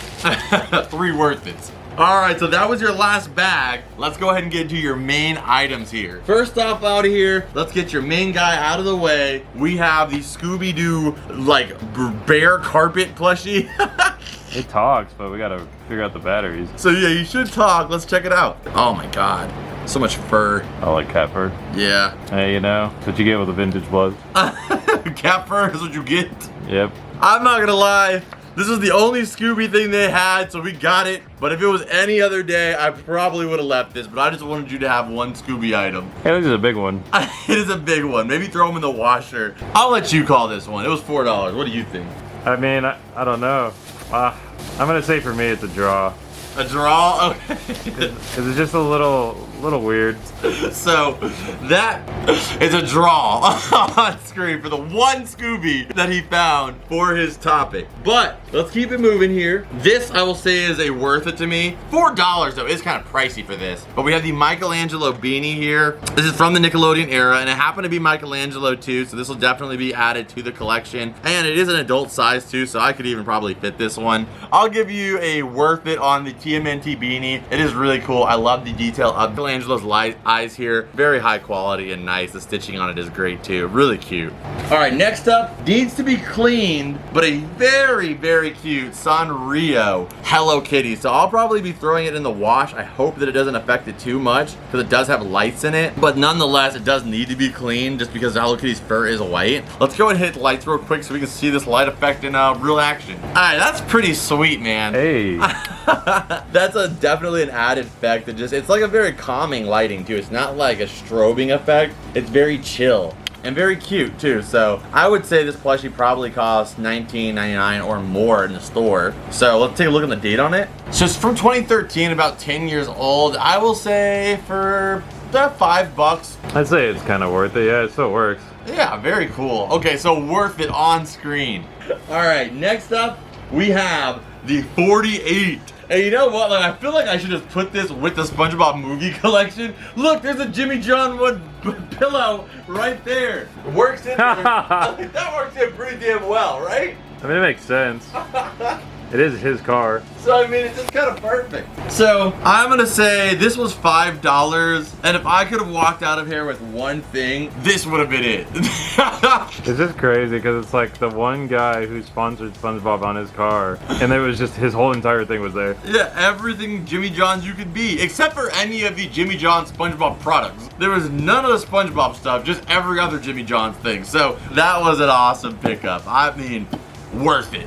3 worth it's. All right, so that was your last bag. Let's go ahead and get to your main items here. First off out of here, let's get your main guy out of the way. We have the Scooby-Doo, like, bear carpet plushie. It talks, but we gotta figure out the batteries. So yeah, you should talk. Let's check it out. Oh my God, so much fur. I like cat fur. Yeah. Hey, you know, that's what you get with a vintage blood. Cat fur is what you get. Yep. I'm not gonna lie. This is the only Scooby thing they had, so we got it. But if it was any other day, I probably would have left this. But I just wanted you to have one Scooby item. Hey, this is a big one. It is a big one. Maybe throw them in the washer. I'll let you call this one. It was $4. What do you think? I mean, I don't know. I'm gonna say for me it's a draw. A draw? Okay. Cause it's just a little weird. So that is a draw on screen for the one Scooby that he found for his topic. But let's keep it moving here. This I will say is a worth it to me. $4 though is kind of pricey for this. But we have the Michelangelo beanie here. This is from the Nickelodeon era, and it happened to be Michelangelo too, so this will definitely be added to the collection. And it is an adult size too, so I could even probably fit this one. I'll give you a worth it on the TMNT beanie. It is really cool. I love the detail of Michelangelo's eyes here. Very high quality and nice. The stitching on it is great too. Really cute. All right, next up, needs to be cleaned, but a very, very cute Sanrio Hello Kitty. So I'll probably be throwing it in the wash. I hope that it doesn't affect it too much because it does have lights in it. But nonetheless, it does need to be cleaned just because Hello Kitty's fur is white. Let's go and hit the lights real quick so we can see this light effect in real action. All right, that's pretty sweet, man. Hey. That's definitely an added effect. It's like a very calming lighting too. It's not like a strobing effect. It's very chill and very cute too. So I would say this plushie probably costs $19.99 or more in the store. So let's take a look at the date on it. So it's from 2013, about 10 years old. I will say for about $5. I'd say it's kind of worth it. Yeah, it still works. Yeah, very cool. Okay, so worth it on screen. All right, next up we have the 48. And you know what? Like, I feel like I should just put this with the SpongeBob movie collection. Look, there's a Jimmy John Wood pillow right there. Works in there. That works in pretty damn well, right? I mean, it makes sense. It is his car. So, I mean, it's just kind of perfect. So, I'm going to say this was $5. And if I could have walked out of here with one thing, this would have been it. It's just crazy because it's like the one guy who sponsored SpongeBob on his car. And it was just his whole entire thing was there. Yeah, everything Jimmy John's you could be. Except for any of the Jimmy John's SpongeBob products. There was none of the SpongeBob stuff, just every other Jimmy John's thing. So, that was an awesome pickup. I mean, worth it.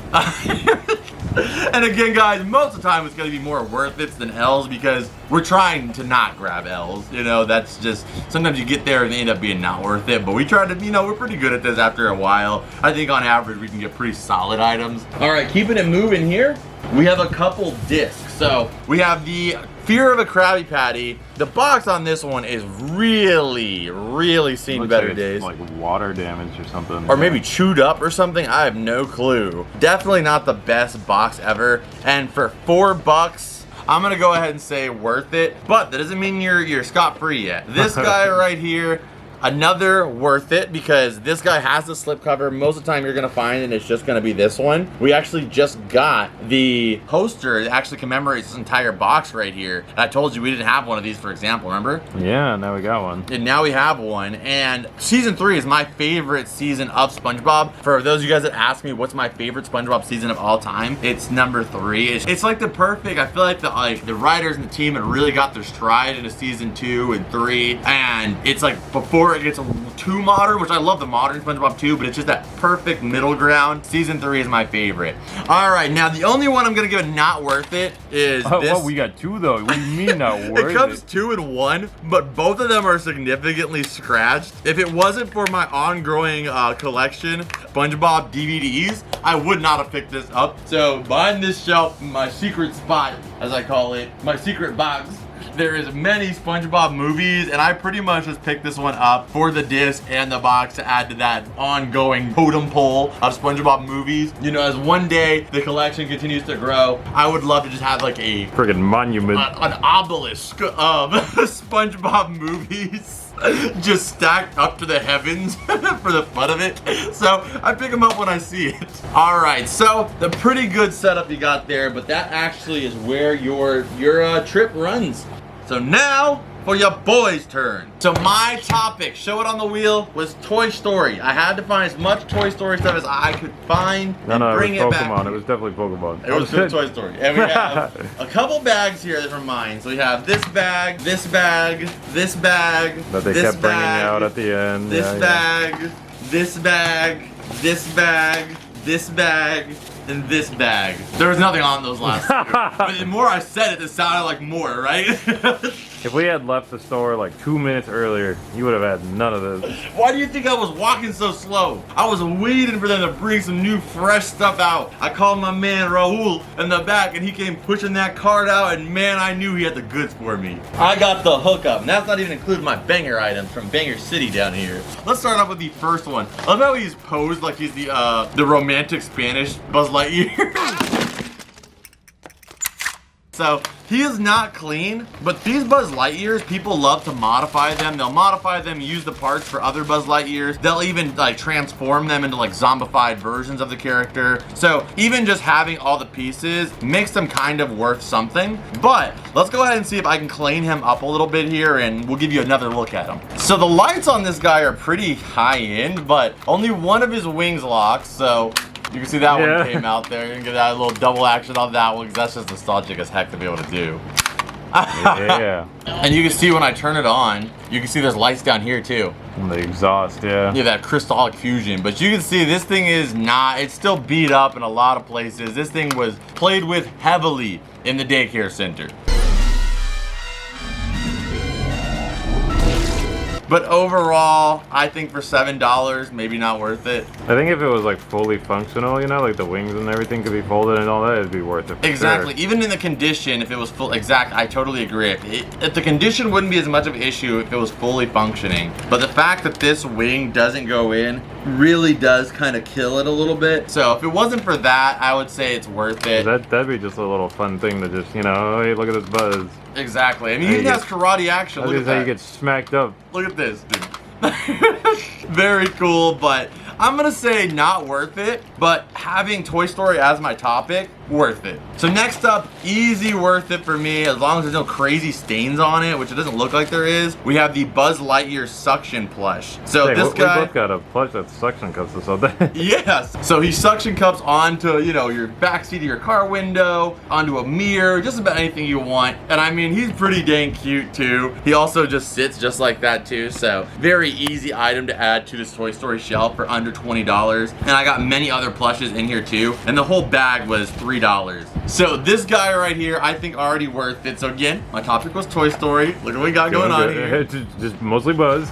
And again, guys, most of the time it's going to be more worth it than L's because we're trying to not grab L's. You know, that's just, sometimes you get there and they end up being not worth it. But we try to, you know, we're pretty good at this after a while. I think on average we can get pretty solid items. All right, keeping it moving here, we have a couple discs. So we have the Fear of a Krabby Patty. The box on this one is really seen better days. Like water damage or something. Or maybe chewed up or something. I have no clue. Definitely not the best box ever. And for $4, I'm gonna go ahead and say worth it. But that doesn't mean you're scot-free yet. This guy right here, another worth it because this guy has the slipcover. Most of the time you're gonna find and it's just gonna be this one. We actually just got the poster that actually commemorates this entire box right here. And I told you we didn't have one of these, for example, remember? Yeah, now we got one. And now we have one. And season 3 is my favorite season of SpongeBob. For those of you guys that ask me what's my favorite SpongeBob season of all time, it's number 3. It's like the perfect, I feel like the writers and the team have really got their stride into season 2 and 3. And it's like before it gets too modern, which I love the modern SpongeBob too, but it's just that perfect middle ground. Season 3 is my favorite. All right, now the only one I'm gonna give a not worth it is this. Oh, we got 2 though. What do you mean not worth it? It comes 2 in 1, but both of them are significantly scratched. If it wasn't for my ongoing collection, SpongeBob DVDs, I would not have picked this up. So behind this shelf, my secret spot, as I call it, my secret box, there is many SpongeBob movies, and I pretty much just picked this one up for the disc and the box to add to that ongoing totem pole of SpongeBob movies. You know, as one day the collection continues to grow, I would love to just have like a friggin' monument, an obelisk of SpongeBob movies. Just stacked up to the heavens for the fun of it. So I pick them up when I see it. All right, so the pretty good setup you got there, but that actually is where your trip runs. So now for your boys' turn. So my topic, show it on the wheel, was Toy Story. I had to find as much Toy Story stuff as I could find and bring it back. Pokemon. It was definitely Pokemon. It was Toy Story. And we have a couple bags here that are mine. So we have this bag, this bag, this bag, that they kept bringing out at the end. This bag, this bag, this bag, this bag, and this bag. There was nothing on those last two. But the more I said it, it sounded like more, right? If we had left the store like 2 minutes earlier, you would have had none of this. Why do you think I was walking so slow? I was waiting for them to bring some new fresh stuff out. I called my man Raul in the back and he came pushing that cart out, and man, I knew he had the goods for me. I got the hookup, and that's not even including my banger items from Banger City down here. Let's start off with the first one. I love how he's posed like he's the romantic Spanish Buzz Lightyear. So he is not clean, but these Buzz Lightyears, people love to modify them. They'll modify them, use the parts for other Buzz Lightyears. They'll even like transform them into like zombified versions of the character. So even just having all the pieces makes them kind of worth something. But let's go ahead and see if I can clean him up a little bit here, and we'll give you another look at him. So the lights on this guy are pretty high end, but only one of his wings locks. So you can see that one came out there. You can get that little double action on that one because that's just nostalgic as heck to be able to do. Yeah. And you can see when I turn it on, you can see there's lights down here too. And the exhaust, yeah. Yeah, that crystallic fusion. But you can see this thing is not, it's still beat up in a lot of places. This thing was played with heavily in the daycare center. But overall, I think for $7, maybe not worth it. I think if it was like fully functional, you know, like the wings and everything could be folded and all that, it'd be worth it. Exactly. Sure. Even in the condition, if it was full, I totally agree. If the condition wouldn't be as much of an issue if it was fully functioning. But the fact that this wing doesn't go in really does kind of kill it a little bit. So if it wasn't for that, I would say it's worth it. That'd be just a little fun thing to just, you know, oh, hey, look at this Buzz. Exactly. I mean, he has karate action. Look at that. How you get smacked up. Look at this, dude. Very cool, but I'm gonna say not worth it, but having Toy Story as my topic, worth it. So next up, easy worth it for me, as long as there's no crazy stains on it, which it doesn't look like there is. We have the Buzz Lightyear suction plush. So hey, this guy, we both got a plush that suction cups us all day. Yes. So he suction cups onto, you know, your backseat of your car window, onto a mirror, just about anything you want. And I mean, he's pretty dang cute too. He also just sits just like that too. So very easy item to add to this Toy Story shelf for under under $20. And I got many other plushes in here too. And the whole bag was $3. So this guy right here, I think already worth it. So again, my topic was Toy Story. Look at what we got going on here. Just mostly Buzz.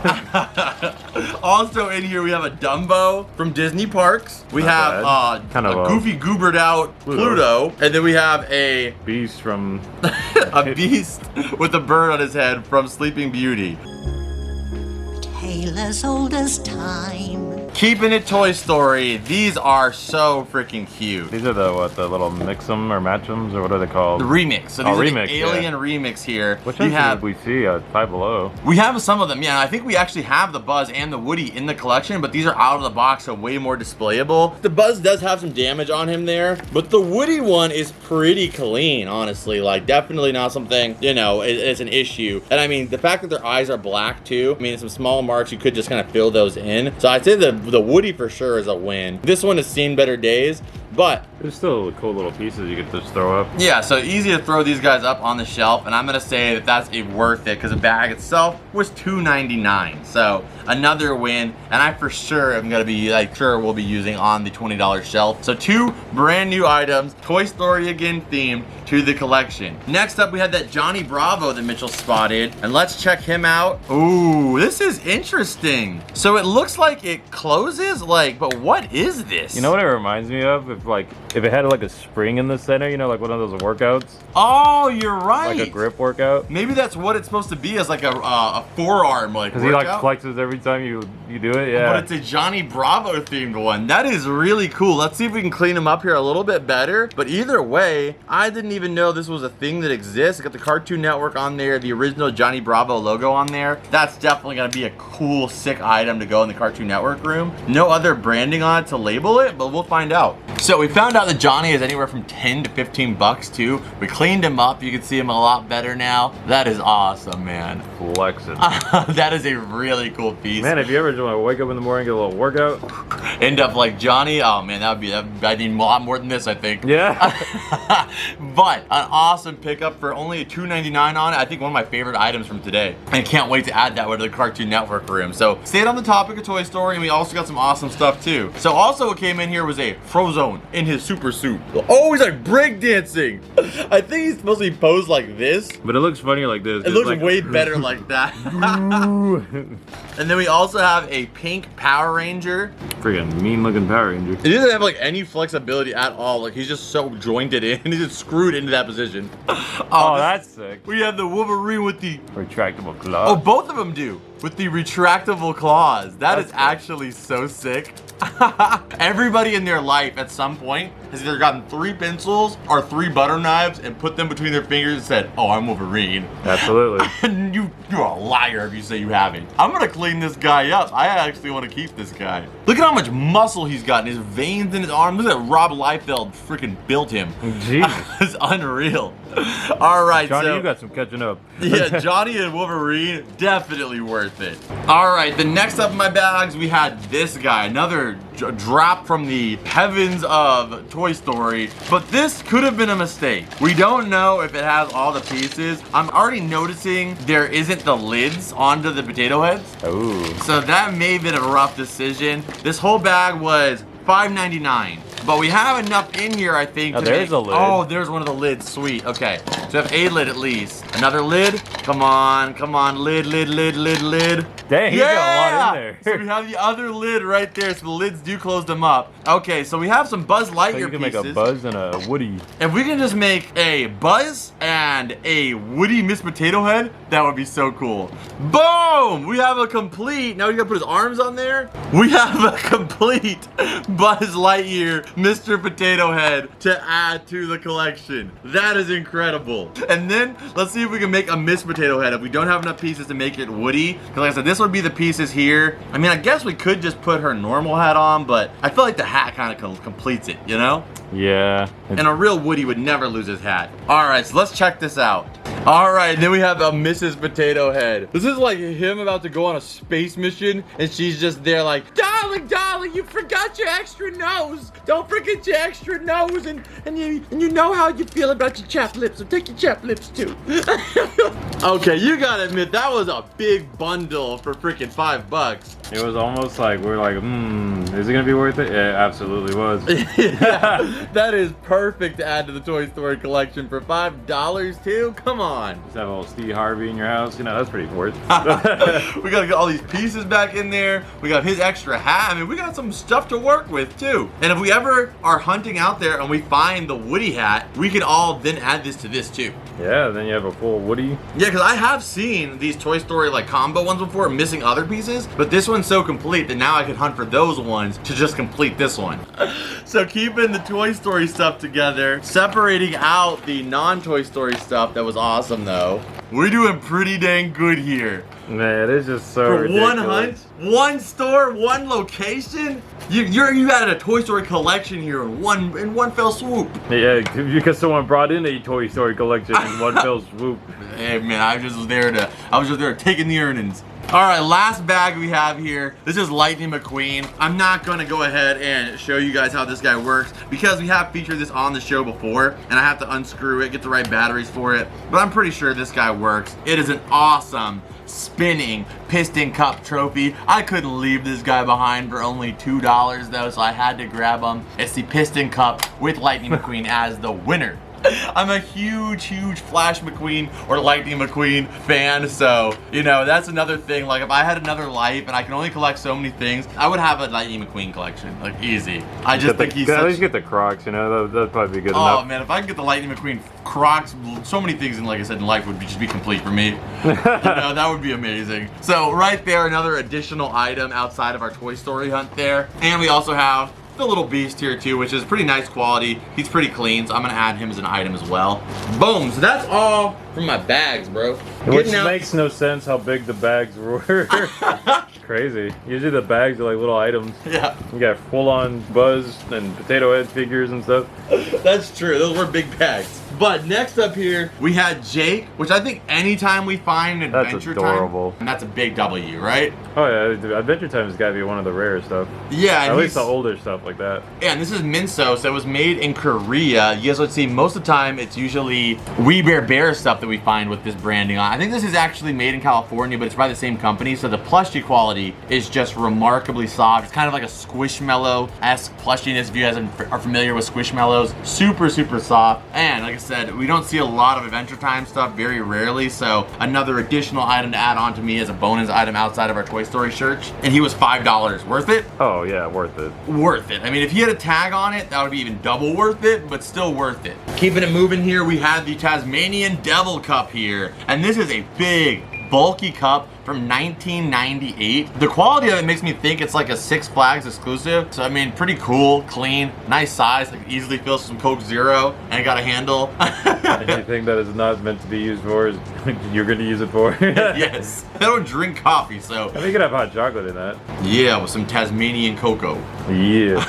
Also in here, we have a Dumbo from Disney Parks. We have kind of a goofy goobered out Pluto. And then we have a Beast from a beast with a bird on his head from Sleeping Beauty. Tale as old as time. Keeping it Toy Story, these are so freaking cute. These are the little mix-em or match-ems, or what are they called? The remix. So these are remix, the Alien remix here. Which ones did we see at Five Below? We have some of them, yeah. I think we actually have the Buzz and the Woody in the collection, but these are out of the box, so way more displayable. The Buzz does have some damage on him there, but the Woody one is pretty clean, honestly. Like, definitely not something, you know, it's an issue. And I mean, the fact that their eyes are black too, I mean, some small marks, you could just kind of fill those in. So I'd say the Woody for sure is a win. This one has seen better days, but there's still cool little pieces you could just throw up. Yeah, so easy to throw these guys up on the shelf, and I'm gonna say that that's worth it because the bag itself was $2.99. So another win, and I for sure am gonna be we'll be using on the $20 shelf. So 2 brand new items, Toy Story again themed to the collection. Next up, we had that Johnny Bravo that Mitchell spotted, and let's check him out. Ooh, this is interesting. So it looks like it closes, but what is this? You know what it reminds me of? If it had like a spring in the center, you know, like one of those workouts. Oh, you're right. Like a grip workout. Maybe that's what it's supposed to be, as like a forearm because he like flexes every time you do it. Yeah. But it's a Johnny Bravo themed one. That is really cool. Let's see if we can clean him up here a little bit better. But either way, I didn't even know this was a thing that exists. Got the Cartoon Network on there, the original Johnny Bravo logo on there. That's definitely gonna be a cool, sick item to go in the Cartoon Network room. No other branding on it to label it, but we'll find out. So we found out that Johnny is anywhere from 10 to 15 bucks too. We cleaned him up. You can see him a lot better now. That is awesome, man. Flexing. That is a really cool piece. Man, if you ever just want to wake up in the morning, get a little workout. End up like Johnny. Oh man, I need a lot more than this, I think. Yeah. But an awesome pickup for only $2.99 on it. I think one of my favorite items from today. And can't wait to add that one to the Cartoon Network room. So stayed on the topic of Toy Story, and we also got some awesome stuff too. So also what came in here was a Frozone in his super suit. Oh, he's like breakdancing. I think he's supposed to be posed like this. But it looks funnier like this. It looks like way better like that. And then we also have a pink Power Ranger. Freaking mean looking Power Ranger. He doesn't have like any flexibility at all. Like he's just so jointed in. He's just screwed into that position. Oh, that's sick. We have the Wolverine with the retractable claws. Oh, both of them do. With the retractable claws. That's is actually so sick. Everybody in their life at some point has either gotten 3 pencils or 3 butter knives and put them between their fingers and said, oh, I'm Wolverine. Absolutely. And you're a liar if you say you haven't. I'm gonna clean this guy up. I actually want to keep this guy. Look at how much muscle he's got in his veins in his arm. Look at that Rob Liefeld freaking built him. Jesus. It's unreal. All right, Johnny, so you got some catching up. yeah, Johnny and Wolverine, definitely worth it. All right, the next up in my bags, we had this guy, another drop from the heavens of Toy Story, but this could have been a mistake. We don't know if it has all the pieces. I'm already noticing there isn't the lids onto the potato heads. Ooh. So that may have been a rough decision. This whole bag was $5.99. But we have enough in here, I think. Oh, there's a lid. Oh, there's one of the lids. Sweet. Okay. So we have a lid at least. Another lid. Come on. Come on. Lid, lid, lid, lid, lid. Dang, you got a lot in there. So we have the other lid right there. So the lids do close them up. Okay, so we have some Buzz Lightyear so you can pieces. make a Buzz and a Woody. If we can just make a Buzz and a Woody Miss Potato Head, that would be so cool. Boom! We have a complete, now we gotta put his arms on there. We have a complete Buzz Lightyear Mr. Potato Head to add to the collection. That is incredible. And then let's see if we can make a Miss Potato Head if we don't have enough pieces to make it Woody. Because like I said, this would be the pieces here. I mean, I guess we could just put her normal hat on, but I feel like the hat kind of completes it, you know? Yeah. And a real Woody would never lose his hat. All right, so let's check this out. All right, then we have a Mrs. Potato Head. This is like him about to go on a space mission, and she's just there like, darling, darling, you forgot your extra nose. Don't forget your extra nose, and you know how you feel about your chapped lips, so take your chapped lips too. Okay, you gotta admit, that was a big bundle for freaking $5. It was almost like we were like, is it gonna be worth it? Yeah, it absolutely was. Yeah, that is perfect to add to the Toy Story collection for $5 too. Come on. Just have a little Steve Harvey in your house, you know, that's pretty worth it. We gotta get all these pieces back in there. We got his extra hat. I mean, we got some stuff to work with too. And if we ever are hunting out there and we find the Woody hat, we can all then add this to this too. Yeah, then you have a full Woody. Yeah, because I have seen these Toy Story like combo ones before, missing other pieces, but this one's so complete that now I can hunt for those ones to just complete this one. So keeping the Toy Story stuff together, separating out the non-Toy Story stuff that was awesome though. We're doing pretty dang good here. Man, it's just so For ridiculous. one hunt, one store, one location, you added a Toy Story collection here in one fell swoop. Yeah, because someone brought in a Toy Story collection in one fell swoop. Hey man, I was just there taking the earnings. All right, last bag we have here. This is Lightning McQueen. I'm not gonna go ahead and show you guys how this guy works because we have featured this on the show before and I have to unscrew it, get the right batteries for it. But I'm pretty sure this guy works. It is an awesome spinning piston cup trophy. I couldn't leave this guy behind for only $2 though, so I had to grab him. It's the piston cup with Lightning McQueen as the winner. I'm a huge Flash McQueen or Lightning McQueen fan, so, you know, that's another thing. Like, if I had another life and I can only collect so many things, I would have a Lightning McQueen collection, like, easy. I just think he's at least get the Crocs, you know, that'd probably be good enough. Oh, man, if I could get the Lightning McQueen Crocs, so many things, in, like I said, in life would just be complete for me. You know, that would be amazing. So, right there, another additional item outside of our Toy Story hunt there. And we also have the little beast here too, which is pretty nice quality. He's pretty clean, so I'm gonna add him as an item as well. Boom, so that's all from my bags, bro. Which makes no sense how big the bags were. Crazy. Usually the bags are like little items. Yeah. You got full-on Buzz and Potato Head figures and stuff. That's true, those were big bags. But next up here, we had Jake, which I think anytime we find Adventure adorable. Time, that's a big W, right? Oh yeah, Adventure Time has got to be one of the rare stuff. Yeah, at least the older stuff like that. Yeah, and this is Minso, so it was made in Korea. You guys would see most of the time it's usually We Bear Bear stuff that we find with this branding on. I think this is actually made in California, but it's by the same company, so the plushie quality is just remarkably soft. It's kind of like a Squishmallow-esque plushiness if you guys are familiar with Squishmallows. Super soft, and like I said, we don't see a lot of Adventure Time stuff, very rarely, so another additional item to add on to me as a bonus item outside of our Toy Story search, and he was $5. Worth it? Oh yeah, worth it. Worth it. I mean, if he had a tag on it, that would be even double worth it, but still worth it. Keeping it moving here, we have the Tasmanian Devil Cup here, and this is a big, bulky cup from 1998. The quality of it makes me think it's like a Six Flags exclusive. So I mean, pretty cool, clean, nice size, like easily fills some Coke Zero, and got a handle. Anything that is not meant to be used for is you're gonna use it for. Yes. I don't drink coffee, so. I think you could have hot chocolate in that. Yeah, with some Tasmanian cocoa. Yeah.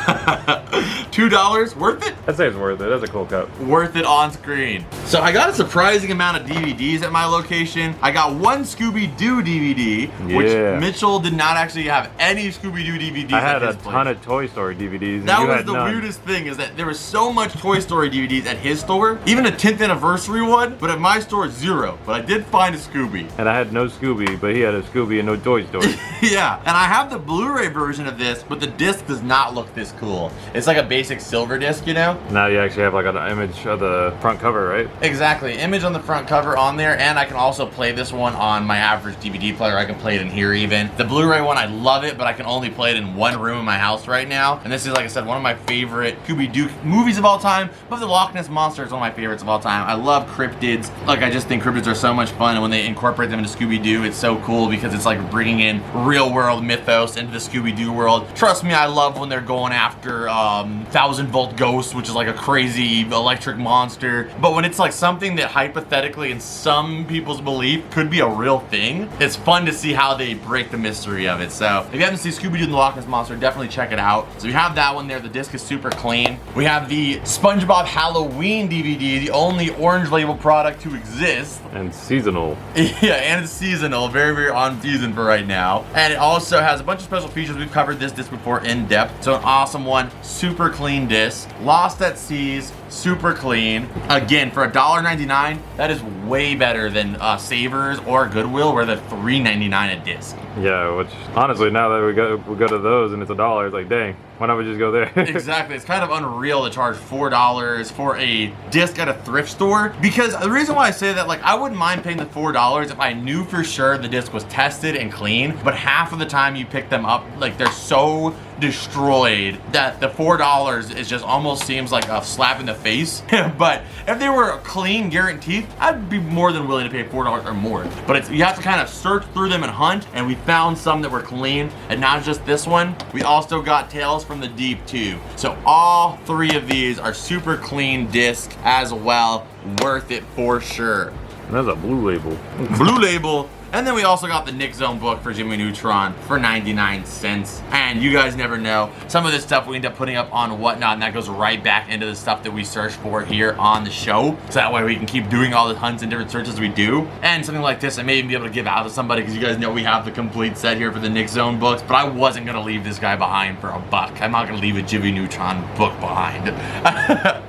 $2, worth it? I'd say it's worth it. That's a cool cup. Worth it on screen. So I got a surprising amount of DVDs at my location. I got one Scooby-Doo DVD, which Mitchell did not actually have any Scooby-Doo DVDs. I had a ton of Toy Story DVDs. That was the weirdest thing, is that there was so much Toy Story DVDs at his store, even a 10th anniversary one, but at my store, 0. But I did find a Scooby. And I had no Scooby, but he had a Scooby and no Toy Story. Yeah, and I have the Blu-ray version of this, but the disc does not look this cool. It's like a basic silver disc, you know? Now you actually have like an image of the front cover, right? Exactly, image on the front cover on there, and I can also play this one on my average DVD player. I can play it in here even. The Blu-ray one, I love it, but I can only play it in one room in my house right now. And this is, like I said, one of my favorite Scooby-Doo movies of all time. But the Loch Ness Monster is one of my favorites of all time. I love cryptids. Like, I just think cryptids are so much fun, and when they incorporate them into Scooby-Doo, it's so cool because it's like bringing in real-world mythos into the Scooby-Doo world. Trust me, I love when they're going after 1000-volt ghosts, which is like a crazy electric monster. But when it's like something that hypothetically, in some people's belief, could be a real thing, it's fun to see how they break the mystery of it. So if you haven't seen Scooby-Doo and the Loch Ness Monster, definitely check it out. So we have that one there. The disc is super clean. We have the Spongebob Halloween DVD, the only orange label product to exist. And seasonal. Yeah, and it's seasonal. Very on season for right now. And it also has a bunch of special features. We've covered this disc before in depth. So an awesome one. Super clean disc. Lost at Seas. Super clean. Again, for $1.99, that is way better than Savers or Goodwill, where they're $3 $3.99 a disc. Yeah, which honestly, now that we go to those and it's $1, it's like, dang, why don't we just go there? Exactly. It's kind of unreal to charge $4 for a disc at a thrift store, because the reason why I say that, like, I wouldn't mind paying the $4 if I knew for sure the disc was tested and clean, but half of the time you pick them up, like, they're so destroyed that the $4 is just almost seems like a slap in the face. But if they were clean, guaranteed, I'd be more than willing to pay $4 or more. But it's, you have to kind of search through them and hunt, and we found some that were clean, and not just this one. We also got Tales from the Deep too. So all three of these are super clean discs as well. Worth it for sure. And that's a blue label. Blue label. And then we also got the Nick Zone book for Jimmy Neutron for 99 cents. And you guys never know. Some of this stuff we end up putting up on Whatnot, and that goes right back into the stuff that we search for here on the show. So that way we can keep doing all the hunts and different searches we do. And something like this I may even be able to give out to somebody, because you guys know we have the complete set here for the Nick Zone books. But I wasn't going to leave this guy behind for $1. I'm not going to leave a Jimmy Neutron book behind.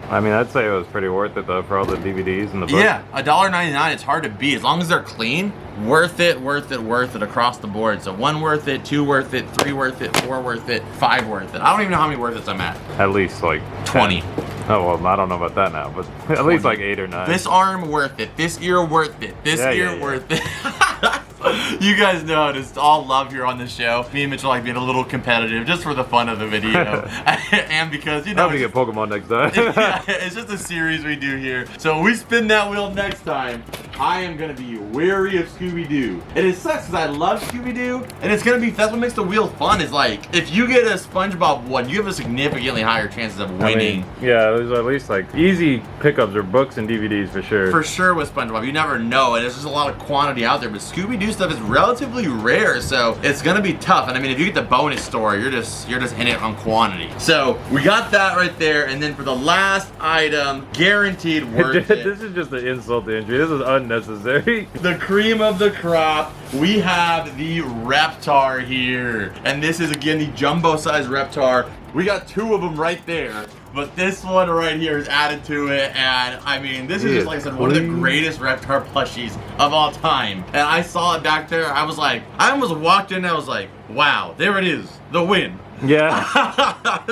I mean, I'd say it was pretty worth it though for all the DVDs and the books. Yeah, $1.99, it's hard to beat. As long as they're clean, worth it, worth it, worth it across the board. So 1 worth it, 2 worth it, 3 worth it, 4 worth it, 5 worth it. I don't even know how many worth it's I'm at. At least like 20. 10. Oh, well, I don't know about that now, but at least like 8 or 9. This arm worth it. This ear worth it. This ear worth it. You guys know it's all love here on the show. Me and Mitchell like being a little competitive just for the fun of the video. And because, you know, I'm gonna get Pokemon next time. Yeah, it's just a series we do here. So when we spin that wheel next time, I am gonna be wary of Scooby-Doo. And it sucks because I love Scooby-Doo, and it's gonna be, that's what makes the wheel fun, is like, if you get a SpongeBob one, you have a significantly higher chances of winning. I mean, yeah, there's at least like easy pickups or books and DVDs for sure. For sure with SpongeBob, you never know, and there's just a lot of quantity out there, but Scooby-Doo stuff is relatively rare, so it's gonna be tough. And I mean, if you get the bonus store, you're just in it on quantity. So we got that right there, and then for the last item, guaranteed worth it. This is just an insult to injury. This is unnecessary. The cream of the crop, we have the Reptar here, and this is again the jumbo size Reptar. We got 2 of them right there, but this one right here is added to it, and I mean, this is just, like I said, one of the greatest Reptar plushies of all time. And I saw it back there, I was like, I almost walked in and I was like, wow, there it is, the win. Yeah.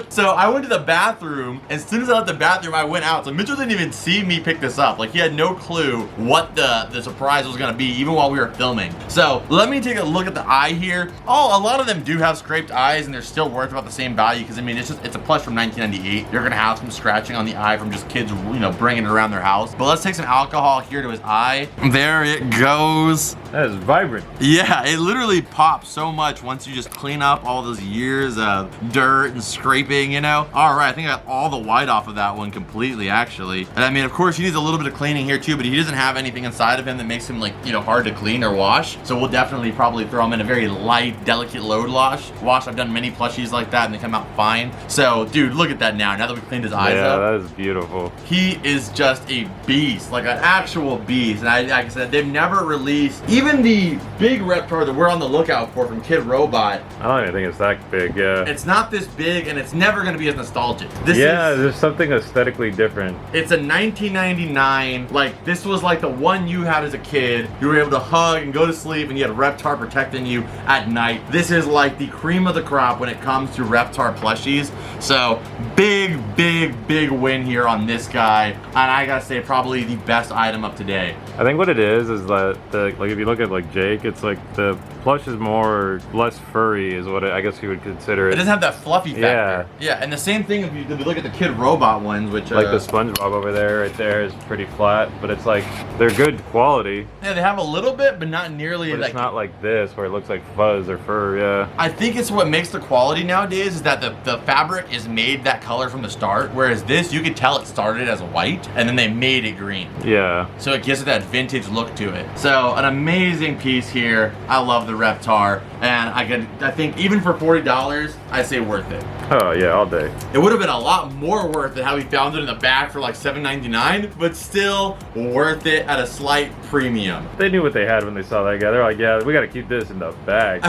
So I went to the bathroom, and as soon as I left the bathroom, I went out. So Mitchell didn't even see me pick this up. Like, he had no clue what the surprise was gonna be, even while we were filming. So let me take a look at the eye here. Oh, a lot of them do have scraped eyes, and they're still worth about the same value, because I mean, it's a plush from 1998. You're gonna have some scratching on the eye from just kids, you know, bringing it around their house. But let's take some alcohol here to his eye. There it goes. That is vibrant. Yeah, it literally pops so much once you just clean up all those years of dirt and scraping, you know. All right, I think I got all the white off of that one completely, actually. And I mean, of course, he needs a little bit of cleaning here too, but he doesn't have anything inside of him that makes him, like, you know, hard to clean or wash. So we'll definitely probably throw him in a very light, delicate load wash. I've done many plushies like that, and they come out fine. So, dude, look at that now. Now that we cleaned his eyes up. Yeah, that is beautiful. He is just a beast, like an actual beast. And like I said, they've never released, even the big Reptar that we're on the lookout for from Kid Robot. I don't even think it's that big, yeah. It's not this big, and it's never going to be as nostalgic. There's something aesthetically different. It's a 1999, like, this was like the one you had as a kid. You were able to hug and go to sleep, and you had Reptar protecting you at night. This is like the cream of the crop when it comes to Reptar plushies. So, big win here on this guy. And I gotta say, probably the best item of today. I think what it is that like, if you look at like Jake, it's like the plush is less furry is what I guess you would consider it. It doesn't have that fluffy factor. Yeah, and the same thing if you look at the Kid Robot ones, which like the SpongeBob over there, right there is pretty flat, but it's like they're good quality. Yeah, they have a little bit, but not nearly. But it's not like this where it looks like fuzz or fur. Yeah. I think it's what makes the quality nowadays is that the fabric is made that color from the start, whereas this you could tell it started as white and then they made it green. Yeah. So it gives it that vintage look to it. So an amazing piece here. I love the Reptar. And I think even for $40, I say worth it. Oh yeah, all day. It would have been a lot more worth it how we found it in the back for like $7.99, but still worth it at a slight premium. They knew what they had when they saw that guy. They're like, yeah, we got to keep this in the bag.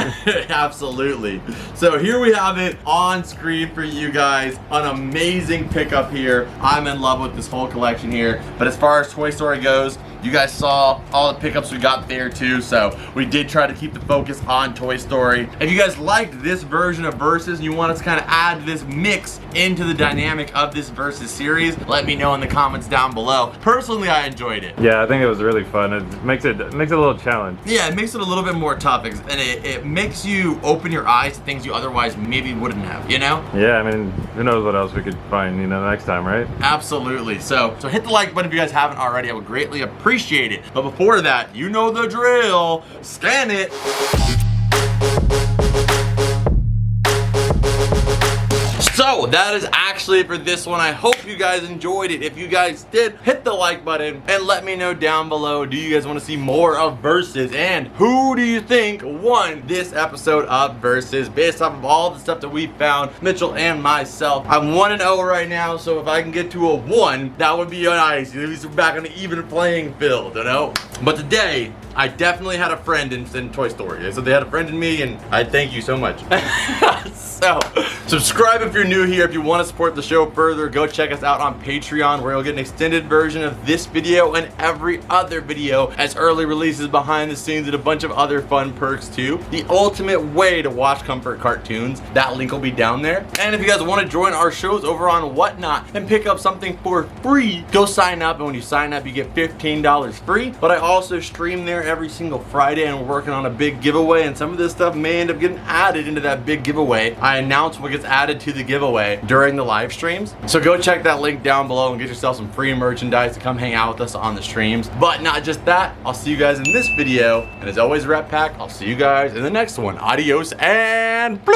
Absolutely. So here we have it on screen for you guys. An amazing pickup here. I'm in love with this whole collection here. But as far as Toy Story goes, you guys saw all the pickups we got there too, so we did try to keep the focus on Toy Story. If you guys liked this version of Versus and you want us to kind of add this mix into the dynamic of this Versus series, let me know in the comments down below. Personally, I enjoyed it. Yeah, I think it was really fun. It makes it a little challenge. Yeah, it makes it a little bit more tough, and it makes you open your eyes to things you otherwise maybe wouldn't have, you know? Yeah, I mean, who knows what else we could find, you know, next time, right? Absolutely. So hit the like button if you guys haven't already. I would greatly appreciate it. But before that, you know the drill. Scan it. So that is actually it for this one. I hope you guys enjoyed it. If you guys did, hit the like button and let me know down below. Do you guys want to see more of Versus? And who do you think won this episode of Versus based off of all the stuff that we found, Mitchell and myself? I'm 1-0 right now, so if I can get to a 1, that would be nice. At least we're back on an even playing field, you know? But today, I definitely had a friend in Toy Story. So they had a friend in me, and I thank you so much. So, subscribe if you're new here. If you want to support the show further, go check us out on Patreon, where you'll get an extended version of this video and every other video as early releases, behind the scenes, and a bunch of other fun perks too. The ultimate way to watch comfort cartoons. That link will be down there. And if you guys want to join our shows over on Whatnot and pick up something for free, go sign up. And when you sign up, you get $15 free. But I also stream there every single Friday, and we're working on a big giveaway, and some of this stuff may end up getting added into that big giveaway. I announce what gets added to the giveaway during the live streams, so go check that link down below and get yourself some free merchandise to come hang out with us on the streams. But not just that, I'll see you guys in this video, and as always, Rat Pack, I'll see you guys in the next one. Adios and bloop.